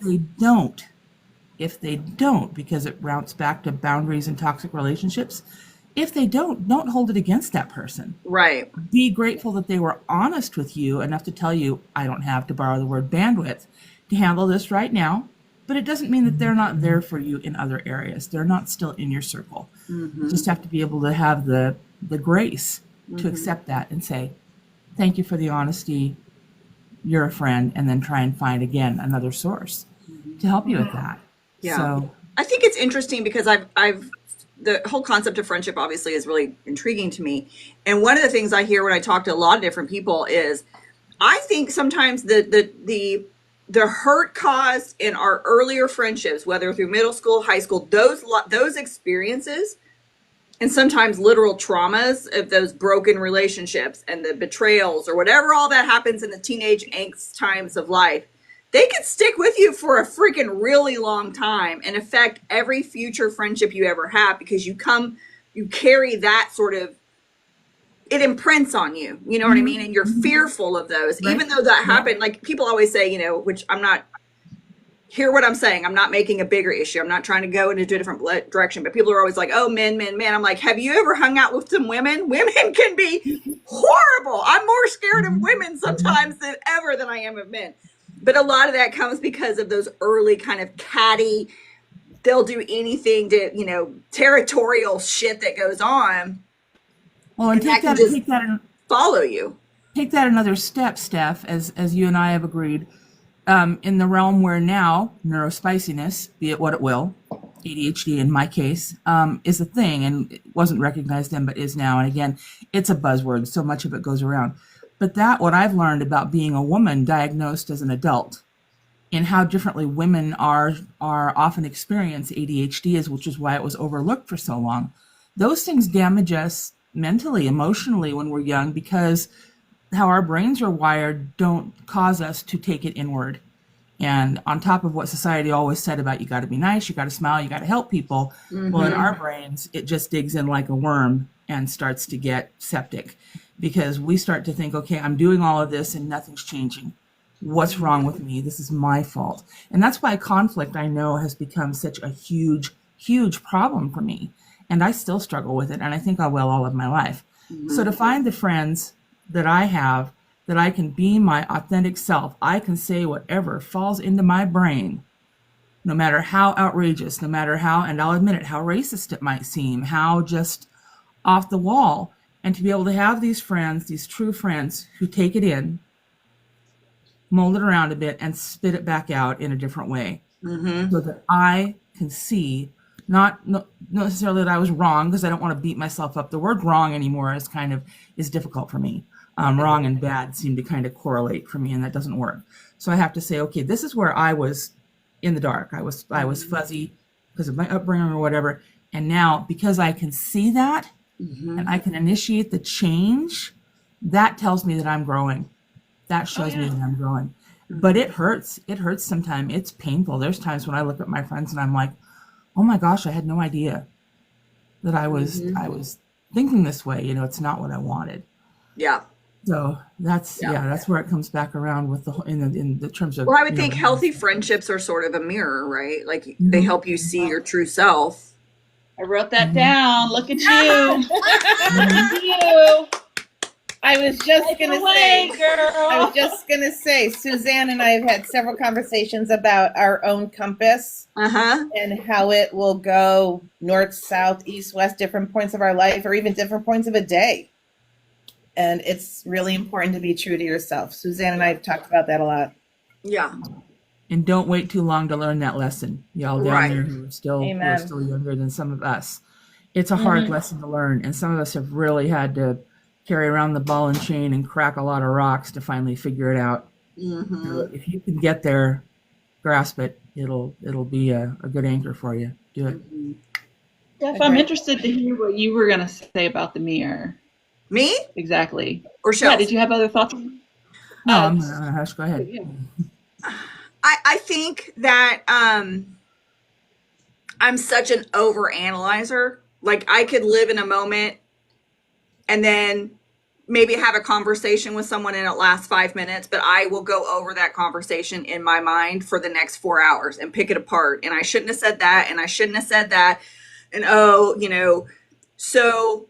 they don't, because it routes back to boundaries and toxic relationships, if they don't hold it against that person. Right. Be grateful that they were honest with you enough to tell you, I don't have, to borrow the word, bandwidth to handle this right now. But it doesn't mean that they're not there for you in other areas. They're not still in your circle. You just have to be able to have the grace to accept that and say, thank you for the honesty. You're a friend. And then try and find, again, another source to help you with that. Yeah. So, I think it's interesting because I've the whole concept of friendship obviously is really intriguing to me. And one of the things I hear when I talk to a lot of different people is I think sometimes the hurt caused in our earlier friendships, whether through middle school, high school, those experiences, and sometimes literal traumas of those broken relationships and the betrayals or whatever all that happens in the teenage angst times of life, they could stick with you for a freaking really long time and affect every future friendship you ever have, because you carry that sort of, it imprints on you, you know what I mean? And you're fearful of those, Right. even though that happened. Like people always say, you know, which I'm not, hear what I'm saying. I'm not making a bigger issue. I'm not trying to go into a different direction, but people are always like, oh, men, men, men. I'm like, have you ever hung out with some women? Women can be horrible. I'm more scared of women sometimes than I am of men. But a lot of that comes because of those early kind of catty, they'll do anything to, you know, territorial shit that goes on. Well, and that can just follow you. Take that another step, Steph, as you and I have agreed, in the realm where now neurospiciness, be it what it will, ADHD in my case, is a thing, and it wasn't recognized then, but is now. And again, it's a buzzword. So much of it goes around. But what I've learned about being a woman diagnosed as an adult, and how differently women are often experience ADHD is, which is why it was overlooked for so long. Those things damage us mentally, emotionally when we're young, because how our brains are wired don't cause us to take it inward. And on top of what society always said about you got to be nice, you got to smile, you got to help people. Well, in our brains, it just digs in like a worm and starts to get septic, because we start to think, okay, I'm doing all of this and nothing's changing. What's wrong with me? This is my fault. And that's why conflict, I know, has become such a huge, huge problem for me. And I still struggle with it. And I think I will all of my life. So to find the friends that I have, that I can be my authentic self, I can say whatever falls into my brain, no matter how outrageous, no matter how, and I'll admit it, how racist it might seem, how just off the wall. And to be able to have these friends, these true friends who take it in, mold it around a bit, and spit it back out in a different way, so that I can see, not necessarily that I was wrong, because I don't want to beat myself up. The word wrong anymore is difficult for me. Wrong and bad seem to kind of correlate for me, and that doesn't work. So I have to say, okay, this is where I was in the dark. I was fuzzy because of my upbringing or whatever. And now, because I can see that and I can initiate the change, that tells me that I'm growing. That shows me that I'm growing. But it hurts. It hurts sometimes. It's painful. There's times when I look at my friends and I'm like, oh my gosh, I had no idea that I was thinking this way. You know, it's not what I wanted. Yeah. So that's where it comes back around with in the terms of. Well, I would think healthy friendships are sort of a mirror, right? Like they help you see your true self. I wrote that down. Look at you. Look at you. I was just gonna say, Suzanne and I have had several conversations about our own compass and how it will go north, south, east, west, different points of our life, or even different points of a day. And it's really important to be true to yourself. Suzanne and I have talked about that a lot. Yeah. And don't wait too long to learn that lesson. Y'all down there who are still younger than some of us. It's a hard lesson to learn. And some of us have really had to carry around the ball and chain and crack a lot of rocks to finally figure it out. So if you can get there, grasp it, it'll be a good anchor for you. Do it. Steph, I'm interested to hear what you were going to say about the mirror. Me? Exactly. Or Shels? Yeah, did you have other thoughts? No, I'm gonna hush. Go ahead. Yeah. I think that I'm such an overanalyzer. Like I could live in a moment and then maybe have a conversation with someone and it lasts 5 minutes, but I will go over that conversation in my mind for the next 4 hours and pick it apart. And I shouldn't have said that. And I shouldn't have said that. And so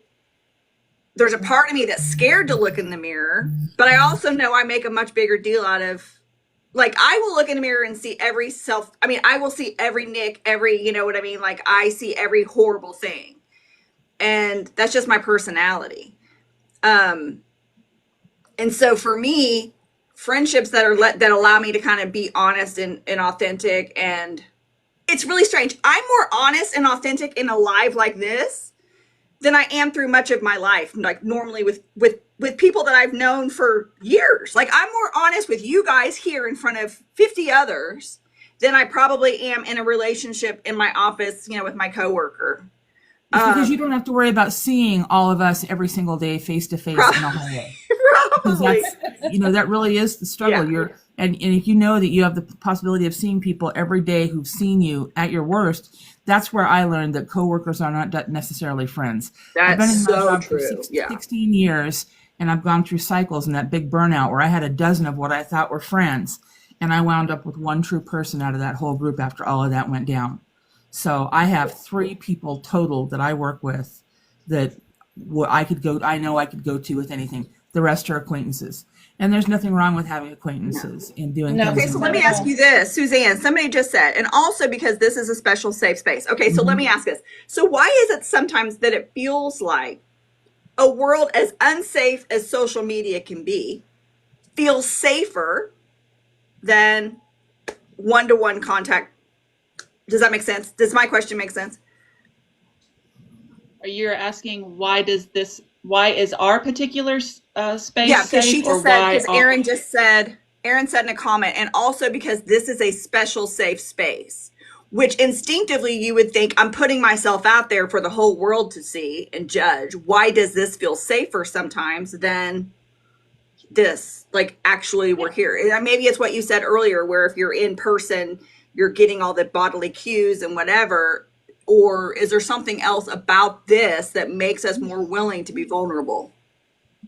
there's a part of me that's scared to look in the mirror, but I also know I make a much bigger deal out of, like, I will look in the mirror and see I will see every nick, you know what I mean? Like I see every horrible thing. And that's just my personality. And so for me, friendships that allow me to kind of be honest and authentic, and it's really strange. I'm more honest and authentic and alive like this than I am through much of my life. Like normally with people that I've known for years. Like I'm more honest with you guys here in front of 50 others than I probably am in a relationship in my office, you know, with my coworker. It's because you don't have to worry about seeing all of us every single day face to face in a hallway. Because that's, that really is the struggle. And if you know that you have the possibility of seeing people every day who've seen you at your worst, that's where I learned that coworkers are not necessarily friends. I've been That's in my so job for true. Yeah. 16 years, and I've gone through cycles and that big burnout where I had a dozen of what I thought were friends. And I wound up with one true person out of that whole group after all of that went down. So I have 3 people total that I work with that I know I could go to with anything. The rest are acquaintances. And there's nothing wrong with having acquaintances and doing No. things. Okay, so let me ask you this, Suzanne. Somebody just said, and also because this is a special safe space. Okay, so let me ask this. So why is it sometimes that it feels like a world as unsafe as social media can be feels safer than one-to-one contact? Does that make sense? Does my question make sense? Are you asking why is our particular space Yeah, because she safe, or just said, why because Aaron said in a comment, and also because this is a special safe space, which instinctively you would think I'm putting myself out there for the whole world to see and judge. Why does this feel safer sometimes than this? Like, actually, we're here. And maybe it's what you said earlier, where if you're in person, you're getting all the bodily cues and whatever. Or is there something else about this that makes us more willing to be vulnerable?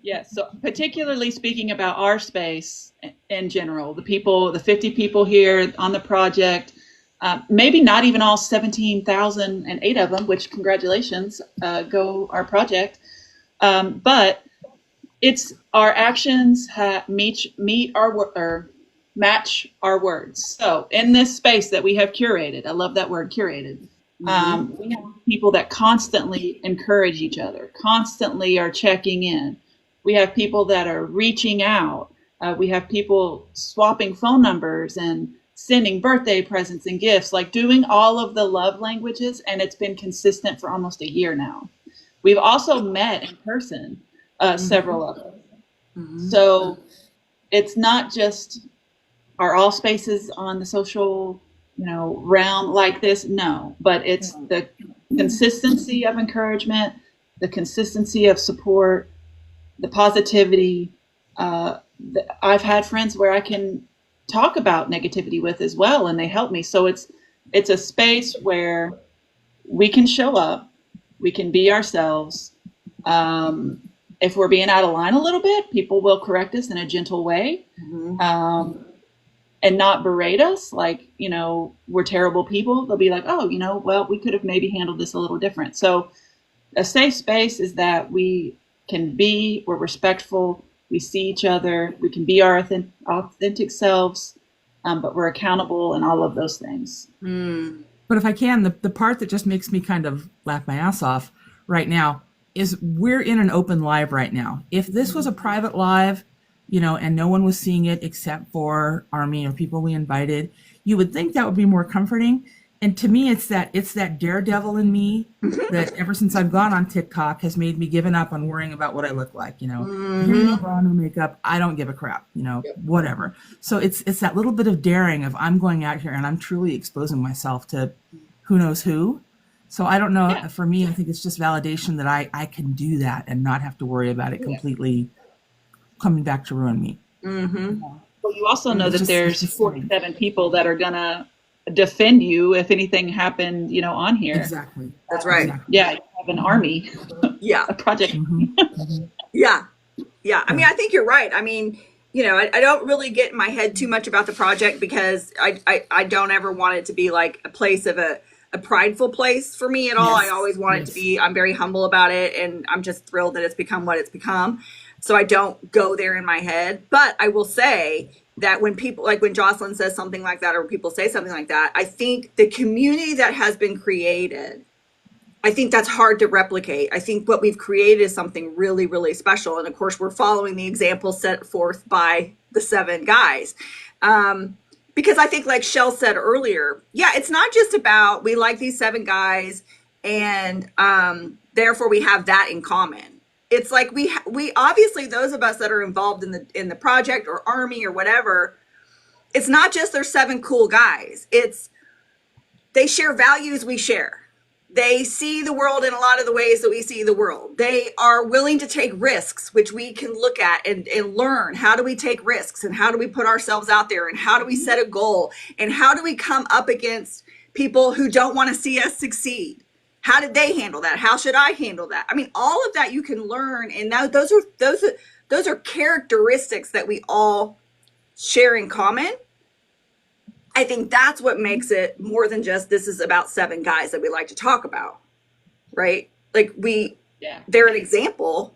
Yes, so particularly speaking about our space in general, the 50 people here on the project, maybe not even all 17,008 of them, which congratulations, go our project. But it's our actions meet or match our words. So in this space that we have curated, I love that word, curated. We have people that constantly encourage each other, constantly are checking in. We have people that are reaching out. We have people swapping phone numbers and sending birthday presents and gifts, like doing all of the love languages. And it's been consistent for almost a year now. We've also met in person, several of us. So it's not just are all spaces on the social, realm like this. No, but it's the consistency of encouragement, the consistency of support, the positivity. I've had friends where I can talk about negativity with as well, and they help me. So it's a space where we can show up, we can be ourselves. If we're being out of line a little bit, people will correct us in a gentle way, and not berate us like, we're terrible people. They'll be like, oh, well, we could have maybe handled this a little different. So a safe space is that we're respectful, we see each other, we can be our authentic selves, but we're accountable and all of those things. But if I can, the part that just makes me kind of laugh my ass off right now is we're in an open live right now. If this was a private live, and no one was seeing it except for Army or people we invited, you would think that would be more comforting. And to me, it's that daredevil in me that ever since I've gone on TikTok has made me given up on worrying about what I look like. If you're no bra, no makeup, I don't give a crap. Whatever. So it's that little bit of daring of I'm going out here and I'm truly exposing myself to who knows who. So I don't know. Yeah. For me, I think it's just validation that I can do that and not have to worry about it completely coming back to ruin me. Well, you also know that there's 47 people that are gonna defend you if anything happened, on here. Exactly. That's right. Exactly. Yeah, you have an army. Yeah. A project. Yeah. Yeah. I mean, I think you're right. I mean, I don't really get in my head too much about the project because I don't ever want it to be like a place of a prideful place for me at all. Yes. I always want it to be, I'm very humble about it, and I'm just thrilled that it's become what it's become. So I don't go there in my head. But I will say that when people, like when Jocelyn says something like that, or people say something like that, I think the community that has been created, I think that's hard to replicate. I think what we've created is something really, really special. And of course, we're following the example set forth by the 7 guys. Because I think, like Shels said earlier, it's not just about we like these 7 guys and therefore we have that in common. It's like we obviously, those of us that are involved in the project or Army or whatever, it's not just they're 7 cool guys. It's they share values we share. They see the world in a lot of the ways that we see the world. They are willing to take risks, which we can look at and learn. How do we take risks, and how do we put ourselves out there, and how do we set a goal, and how do we come up against people who don't want to see us succeed? How did they handle that? How should I handle that? I mean, all of that you can learn, and now those are characteristics that we all share in common. I think that's what makes it more than just this is about 7 guys that we like to talk about, right? Like they're an example.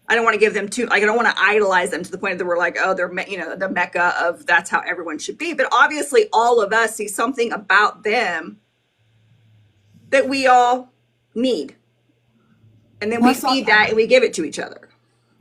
I don't want to give them too, like, I don't want to idolize them to the point that we're like, oh, they're, the mecca of that's how everyone should be. But obviously all of us see something about them that we all need. And then we feed that and we give it to each other.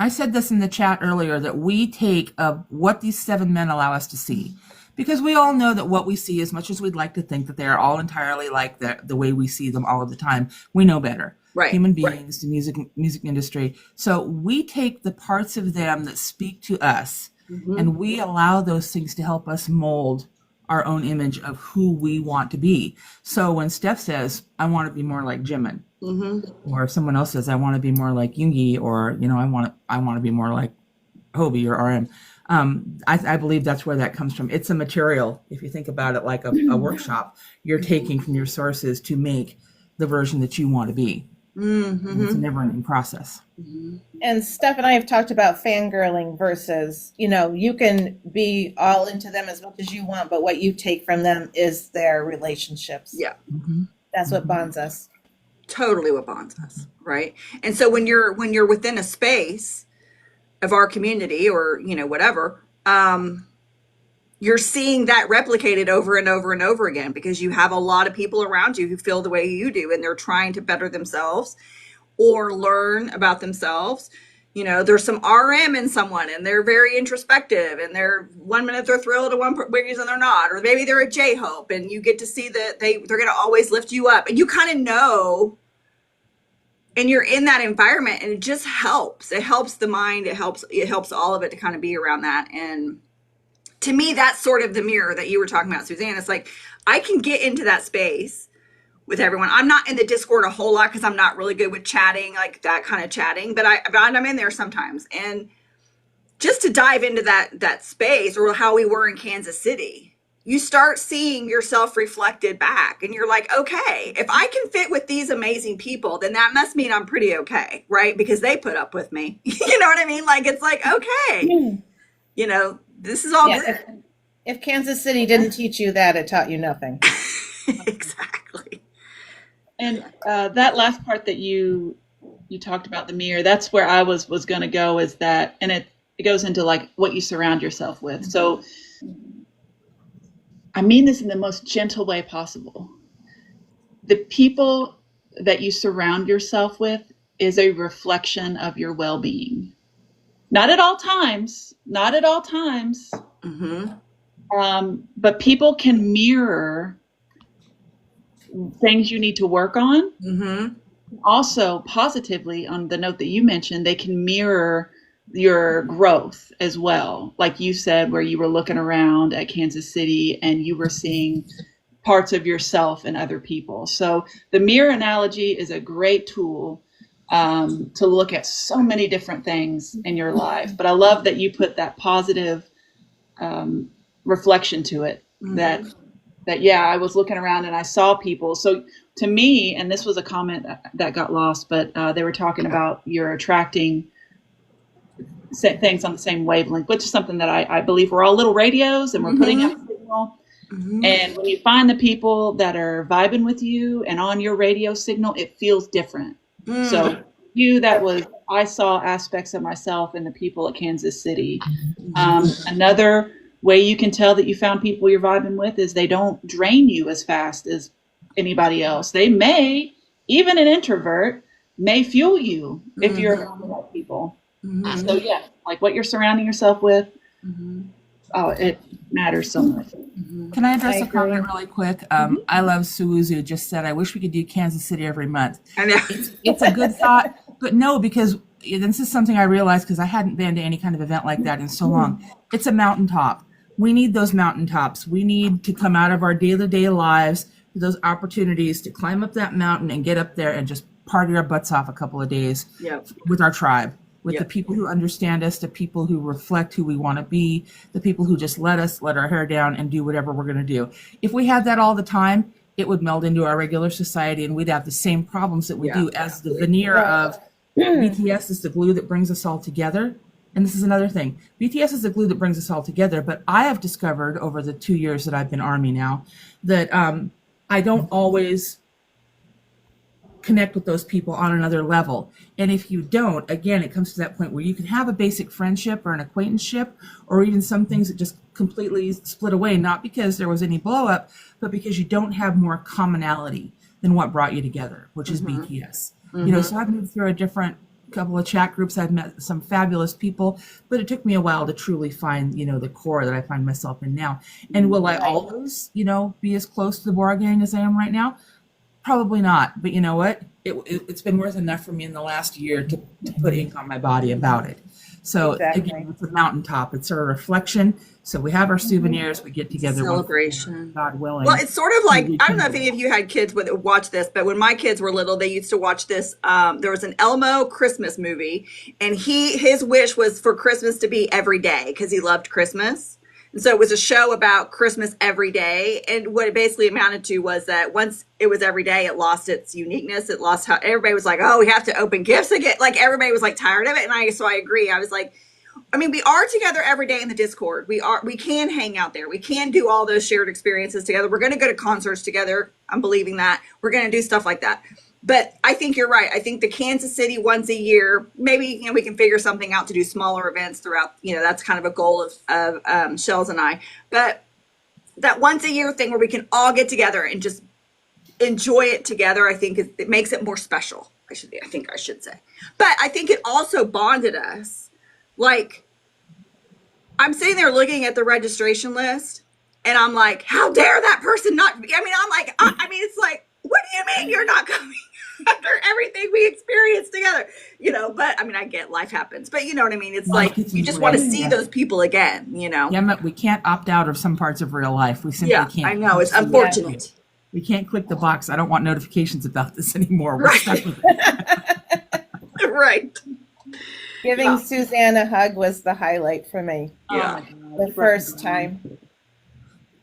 I said this in the chat earlier, that we take what these 7 men allow us to see. Because we all know that what we see, as much as we'd like to think that they are all entirely like the way we see them all of the time, we know better. Right. Human beings, the music industry. So we take the parts of them that speak to us, and we allow those things to help us mold our own image of who we want to be. So when Steph says, I want to be more like Jimin, or if someone else says, I want to be more like Yoongi, or, I want to be more like Hobie or RM, I believe that's where that comes from. It's a material. If you think about it like a workshop, you're taking from your sources to make the version that you want to be. It's a never-ending process. And Steph and I have talked about fangirling versus, you can be all into them as much as you want, but what you take from them is their relationships. Yeah. That's what bonds us. Totally what bonds us, right? And so when you're within a space of our community or, whatever, you're seeing that replicated over and over and over again, because you have a lot of people around you who feel the way you do, and they're trying to better themselves or learn about themselves. There's some RM in someone, and they're very introspective, and they're 1 minute they're thrilled, and one reason they're not, or maybe they're a J-Hope, and you get to see that they're going to always lift you up, and you kind of know, and you're in that environment, and it just helps. It helps the mind. It helps all of it to kind of be around that. And to me, that's sort of the mirror that you were talking about, Suzanne. It's like, I can get into that space with everyone. I'm not in the Discord a whole lot because I'm not really good with chatting, like that kind of chatting, but I'm in there sometimes. And just to dive into that space, or how we were in Kansas City, you start seeing yourself reflected back, and you're like, okay, if I can fit with these amazing people, then that must mean I'm pretty okay, right? Because they put up with me. You know what I mean? Like, it's like, okay, this is all good. If Kansas City didn't teach you that, it taught you nothing. Exactly. And that last part that you talked about, the mirror, that's where I was going to go, is that, and it goes into like what you surround yourself with. So I mean this in the most gentle way possible. The people that you surround yourself with is a reflection of your well-being. Not at all times. But people can mirror things you need to work on. Also, positively, on the note that you mentioned, they can mirror your growth as well. Like you said, where you were looking around at Kansas City and you were seeing parts of yourself in other people. So the mirror analogy is a great tool to look at so many different things in your life. But I love that you put that positive reflection to it, that I was looking around and I saw people. So to me, and this was a comment that got lost, but they were talking about you're attracting things on the same wavelength, which is something that I believe we're all little radios and we're putting out a signal. And when you find the people that are vibing with you and on your radio signal, it feels different. So I saw aspects of myself in the people at Kansas City. Another way you can tell that you found people you're vibing with is they don't drain you as fast as anybody else. They may, even an introvert, may fuel you if you're around the right people. So yeah, like what you're surrounding yourself with, it matters so much. Can I address a comment really quick? I love Suuzu just said, I wish we could do Kansas City every month. I know. It's a good thought, but no, because this is something I realized because I hadn't been to any kind of event like that in so long. It's a mountaintop. We need those mountaintops. We need to come out of our day-to-day lives, those opportunities to climb up that mountain and get up there and just party our butts off a couple of days with our tribe, with the people who understand us, the people who reflect who we want to be, the people who just let our hair down and do whatever we're going to do. If we had that all the time, it would meld into our regular society and we'd have the same problems that we do, as the veneer of BTS is the glue that brings us all together. And this is another thing. BTS is the glue that brings us all together. But I have discovered over the 2 years that I've been Army now that I don't always connect with those people on another level. And if you don't, again, it comes to that point where you can have a basic friendship or an acquaintanceship, or even some things that just completely split away, not because there was any blow up, but because you don't have more commonality than what brought you together, which is BTS. You know, so I've moved through a different couple of chat groups. I've met some fabulous people, but it took me a while to truly find, you know, the core that I find myself in now. And will I always, you know, be as close to the Bora Gang as I am right now? Probably not. But you know what? It's been worth enough for me in the last year to put ink on my body about it. So again, it's a mountaintop. It's a reflection. So we have our souvenirs. We get together. Celebration. God willing. Well, it's sort of like, I don't know if any of you had kids that watch this, but when my kids were little, they used to watch this. There was an Elmo Christmas movie, and his wish was for Christmas to be every day because he loved Christmas. And so it was a show about Christmas every day. And what it basically amounted to was that once it was every day, it lost its uniqueness. It lost how everybody was like, oh, we have to open gifts again. Like everybody was like tired of it. And so I agree. I was like, I mean, we are together every day in the Discord. We can hang out there. We can do all those shared experiences together. We're going to go to concerts together. I'm believing that. We're going to do stuff like that. But I think you're right. I think the Kansas City once a year, maybe, you know, we can figure something out to do smaller events throughout, you know, that's kind of a goal of Shels and I. But that once a year thing where we can all get together and just enjoy it together, I think it makes it more special. I think I should say. But I think it also bonded us. Like, I'm sitting there looking at the registration list and I'm like, how dare that person not be? I mean, I'm like, I mean, it's like, what do you mean you're not coming after everything we experienced together? You know, but I mean, I get life happens, but you know what I mean? It's like, you just want to see those people again, you know? Yeah, but we can't opt out of some parts of real life. We simply can't. I know. It's unfortunate. We can't click the box. I don't want notifications about this anymore. We're stuck with it. Right. Giving Suzanne a hug was the highlight for me. Yeah. The first time.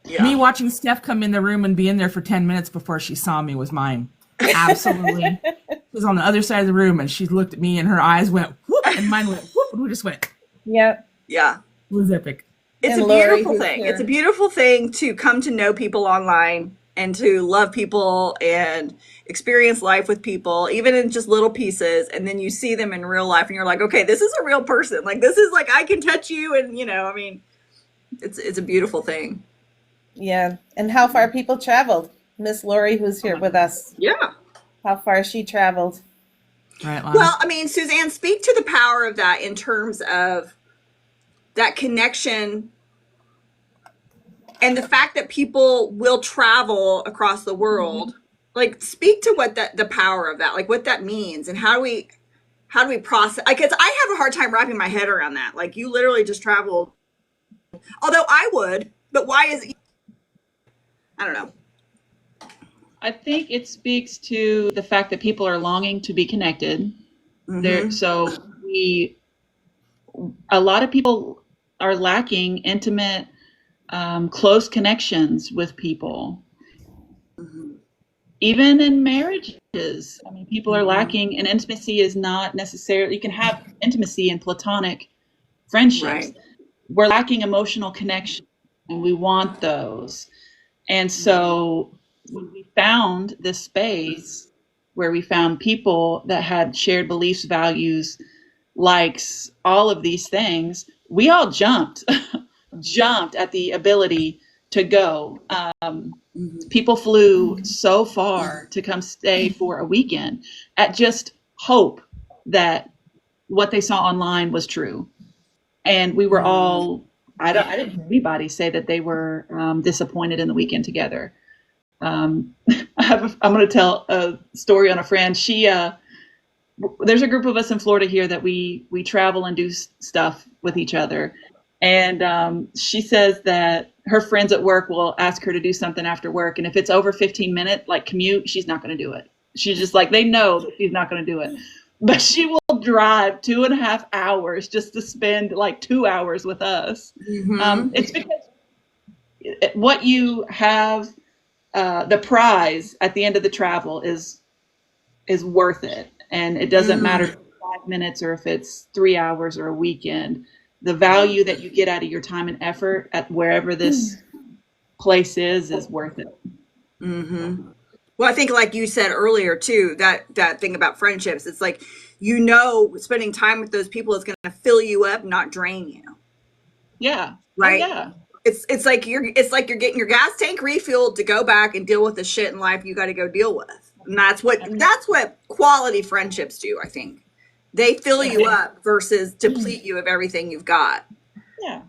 Yeah. Me watching Steph come in the room and be in there for 10 minutes before she saw me was mine. Absolutely. She was on the other side of the room and she looked at me and her eyes went whoop and mine went whoop and we just went. Yep. Yeah. It was epic. It's a beautiful thing. It's a beautiful thing to come to know people online and to love people and experience life with people, even in just little pieces. And then you see them in real life and you're like, okay, this is a real person. Like, this is like, I can touch you. And, you know, I mean, it's a beautiful thing. Yeah. And how far people traveled. Miss Lori, who's here with us. Yeah. How far she traveled. Right. Well, I mean, Suzanne, speak to the power of that in terms of that connection and the fact that people will travel across the world. Like, speak to what the power of that, like what that means and how do we process, because I have a hard time wrapping my head around that. Like, you literally just traveled, although I would, but why is it, I don't know. I think it speaks to the fact that people are longing to be connected. So a lot of people are lacking intimate, close connections with people. Even in marriages, I mean, people are lacking, and intimacy is not necessarily, you can have intimacy in platonic friendships. Right. We're lacking emotional connection, and we want those. And so when we found this space where we found people that had shared beliefs, values, likes, all of these things, we all jumped at the ability to go. People flew so far to come stay for a weekend at just hope that what they saw online was true. And we were all, I didn't hear anybody say that they were disappointed in the weekend together. I'm going to tell a story on a friend. There's a group of us in Florida here that we travel and do stuff with each other. And she says that her friends at work will ask her to do something after work. And if it's over 15 minutes, like commute, she's not going to do it. She's just like, they know that she's not going to do it. But she will drive 2.5 hours just to spend like 2 hours with us. It's because what you have, the prize at the end of the travel is worth it. And it doesn't matter if it's 5 minutes or if it's 3 hours or a weekend. The value that you get out of your time and effort at wherever this place is worth it. Well, I think like you said earlier too, that thing about friendships, it's like, spending time with those people is going to fill you up, not drain you. Yeah. Right. Oh, yeah. It's like you're getting your gas tank refilled to go back and deal with the shit in life you got to go deal with. And that's what quality friendships do, I think. They fill you up versus deplete you of everything you've got. Yeah.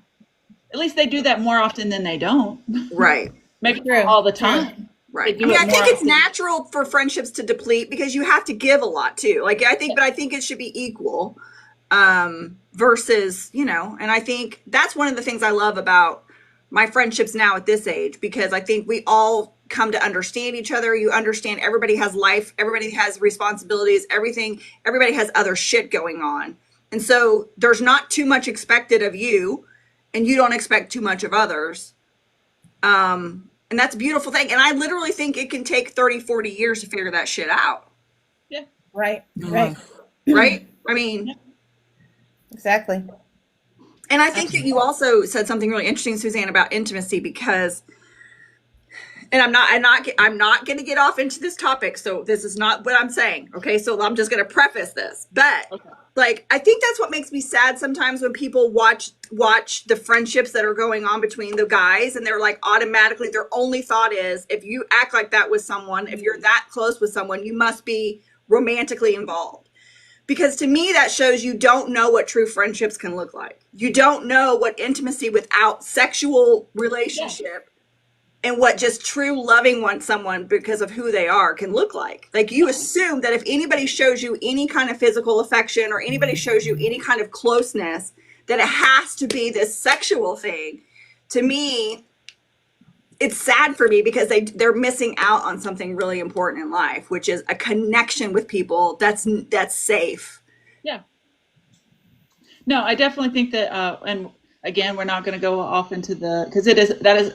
At least they do that more often than they don't. Right. Maybe all the time. Right. I mean, I think it's natural for friendships to deplete because you have to give a lot too. Like, but I think it should be equal, versus, and I think that's one of the things I love about my friendships now at this age, because I think we all come to understand each other. You understand everybody has life, everybody has responsibilities, everybody has other shit going on. And so there's not too much expected of you and you don't expect too much of others. And that's a beautiful thing. And I literally think it can take 30, 40 years to figure that shit out. Yeah. Right. Right. I mean, exactly. And I think that you also said something really interesting, Suzanne, about intimacy, because, and I'm not going to get off into this topic. So this is not what I'm saying. Okay. So I'm just going to preface this, but like, I think that's what makes me sad sometimes when people watch the friendships that are going on between the guys, and they're like, automatically their only thought is, if you act like that with someone, if you're that close with someone, you must be romantically involved. Because to me, that shows you don't know what true friendships can look like. You don't know what intimacy without sexual relationship and what just true loving someone because of who they are can look like. Like, you assume that if anybody shows you any kind of physical affection or anybody shows you any kind of closeness, that it has to be this sexual thing. To me, it's sad for me because they're missing out on something really important in life, which is a connection with people that's safe. Yeah. No, I definitely think that, and again, we're not going to go off into because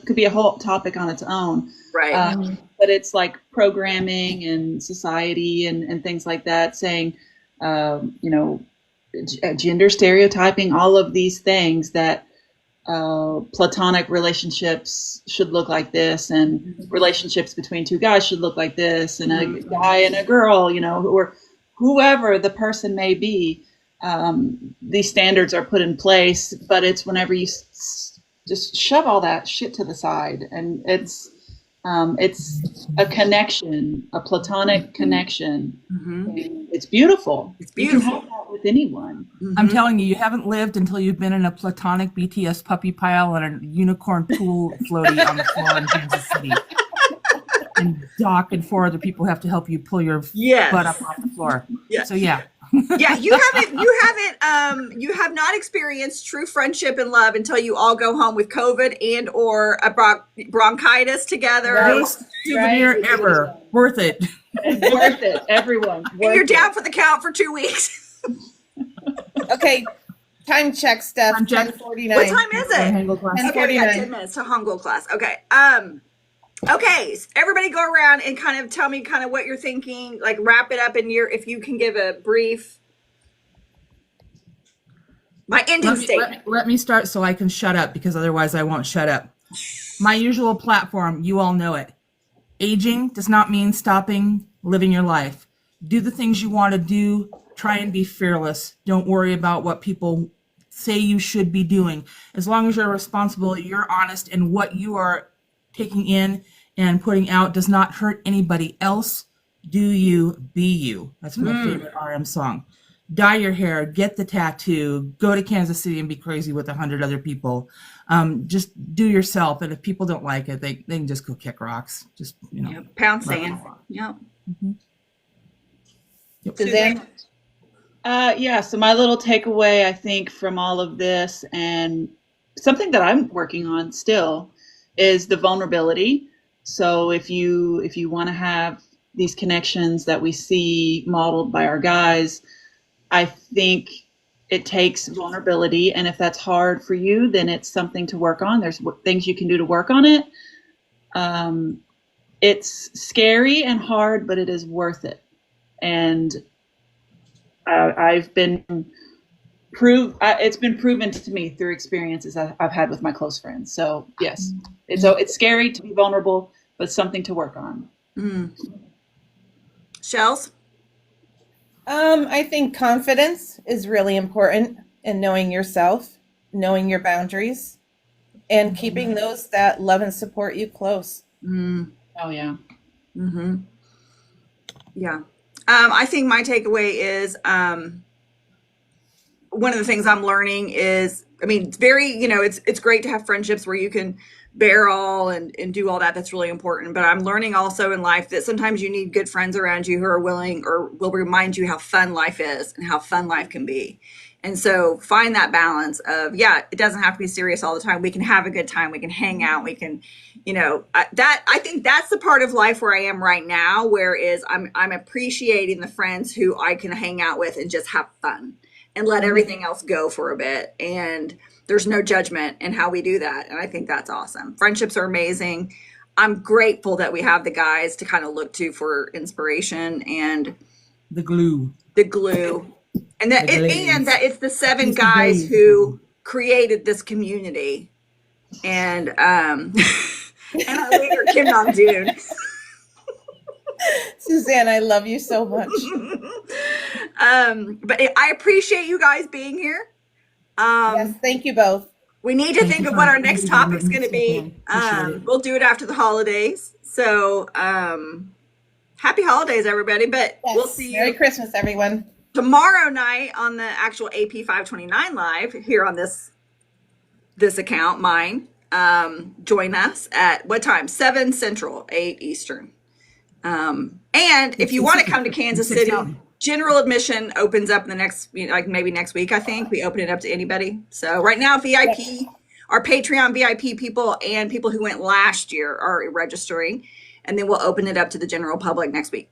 could be a whole topic on its own. Right. But it's like programming and society and things like that, saying, gender stereotyping, all of these things that, platonic relationships should look like this, and relationships between two guys should look like this, and a guy and a girl, or whoever the person may be. These standards are put in place, but it's whenever you just shove all that shit to the side, and it's a connection, a platonic connection. It's beautiful. It's beautiful. You can have that with anyone. I'm telling you, you haven't lived until you've been in a platonic BTS puppy pile and a unicorn pool floaty on the floor in Kansas City. And Doc and 4 other people have to help you pull your butt up off the floor. So yeah. Yeah, you have not experienced true friendship and love until you all go home with COVID and or a bronchitis together. Worst souvenir ever. Worth it. Worth it, everyone. And you're down for the count for 2 weeks. Okay, time check, Steph. Time check. 10:49. What time is it? Okay, we got 10 minutes to Hangul class. Okay. Okay, so everybody go around and kind of tell me kind of what you're thinking, like wrap it up if you can give a brief, my ending statement. Let me start so I can shut up, because otherwise I won't shut up. My usual platform, you all know it. Aging does not mean stopping living your life. Do the things you want to do. Try and be fearless. Don't worry about what people say you should be doing. As long as you're responsible, you're honest, and what you are taking in and putting out does not hurt anybody else. Do you, be you. That's my favorite RM song. Dye your hair, get the tattoo, go to Kansas City and be crazy with 100 other people. Just do yourself. And if people don't like it, they can just go kick rocks. Just, pound sand. Yep. Suzanne? So my little takeaway, I think, from all of this, and something that I'm working on still is the vulnerability. So if you want to have these connections that we see modeled by our guys, I think it takes vulnerability. And if that's hard for you, then it's something to work on. There's things you can do to work on it. It's scary and hard, but it is worth it. And it's been proven to me through experiences I've had with my close friends. So yes, it's scary to be vulnerable, but something to work on. Shels? I think confidence is really important in knowing yourself, knowing your boundaries, and keeping those that love and support you close. Oh yeah. Yeah. I think my takeaway is one of the things I'm learning is, I mean, it's very, it's great to have friendships where you can bear all and do all that. That's really important. But I'm learning also in life that sometimes you need good friends around you who are willing or will remind you how fun life is and how fun life can be. And so find that balance of, it doesn't have to be serious all the time. We can have a good time. We can hang out. We can, I think that's the part of life where I am right now, whereas I'm appreciating the friends who I can hang out with and just have fun and let everything else go for a bit. And there's no judgment in how we do that. And I think that's awesome. Friendships are amazing. I'm grateful that we have the guys to kind of look to for inspiration and the glue. And that it's the seven guys who created this community. And and our leader, Kim Nam-joon. Suzanne, I love you so much. But I appreciate you guys being here. Yes, thank you both. We need to think of what our next topic's going to be. We'll do it after the holidays. So happy holidays, everybody. But we'll see you. Merry Christmas, everyone. Tomorrow night on the actual AP 529 live here on this account, mine. Join us at what time? 7 Central, 8 Eastern. And if you want to come to Kansas City, general admission opens up in the next, maybe next week, I think. We open it up to anybody. So right now, VIP, our Patreon VIP people and people who went last year are registering. And then we'll open it up to the general public next week.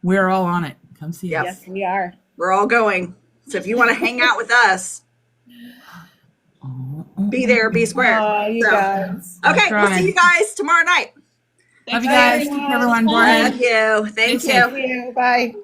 We're all on it. Come see us. Yes, we are. We're all going. So if you want to hang out with us, be there, be square. Guys. Okay, we'll see you guys tomorrow night. Love you guys. Keep everyone. Thank you. Thank you. Bye.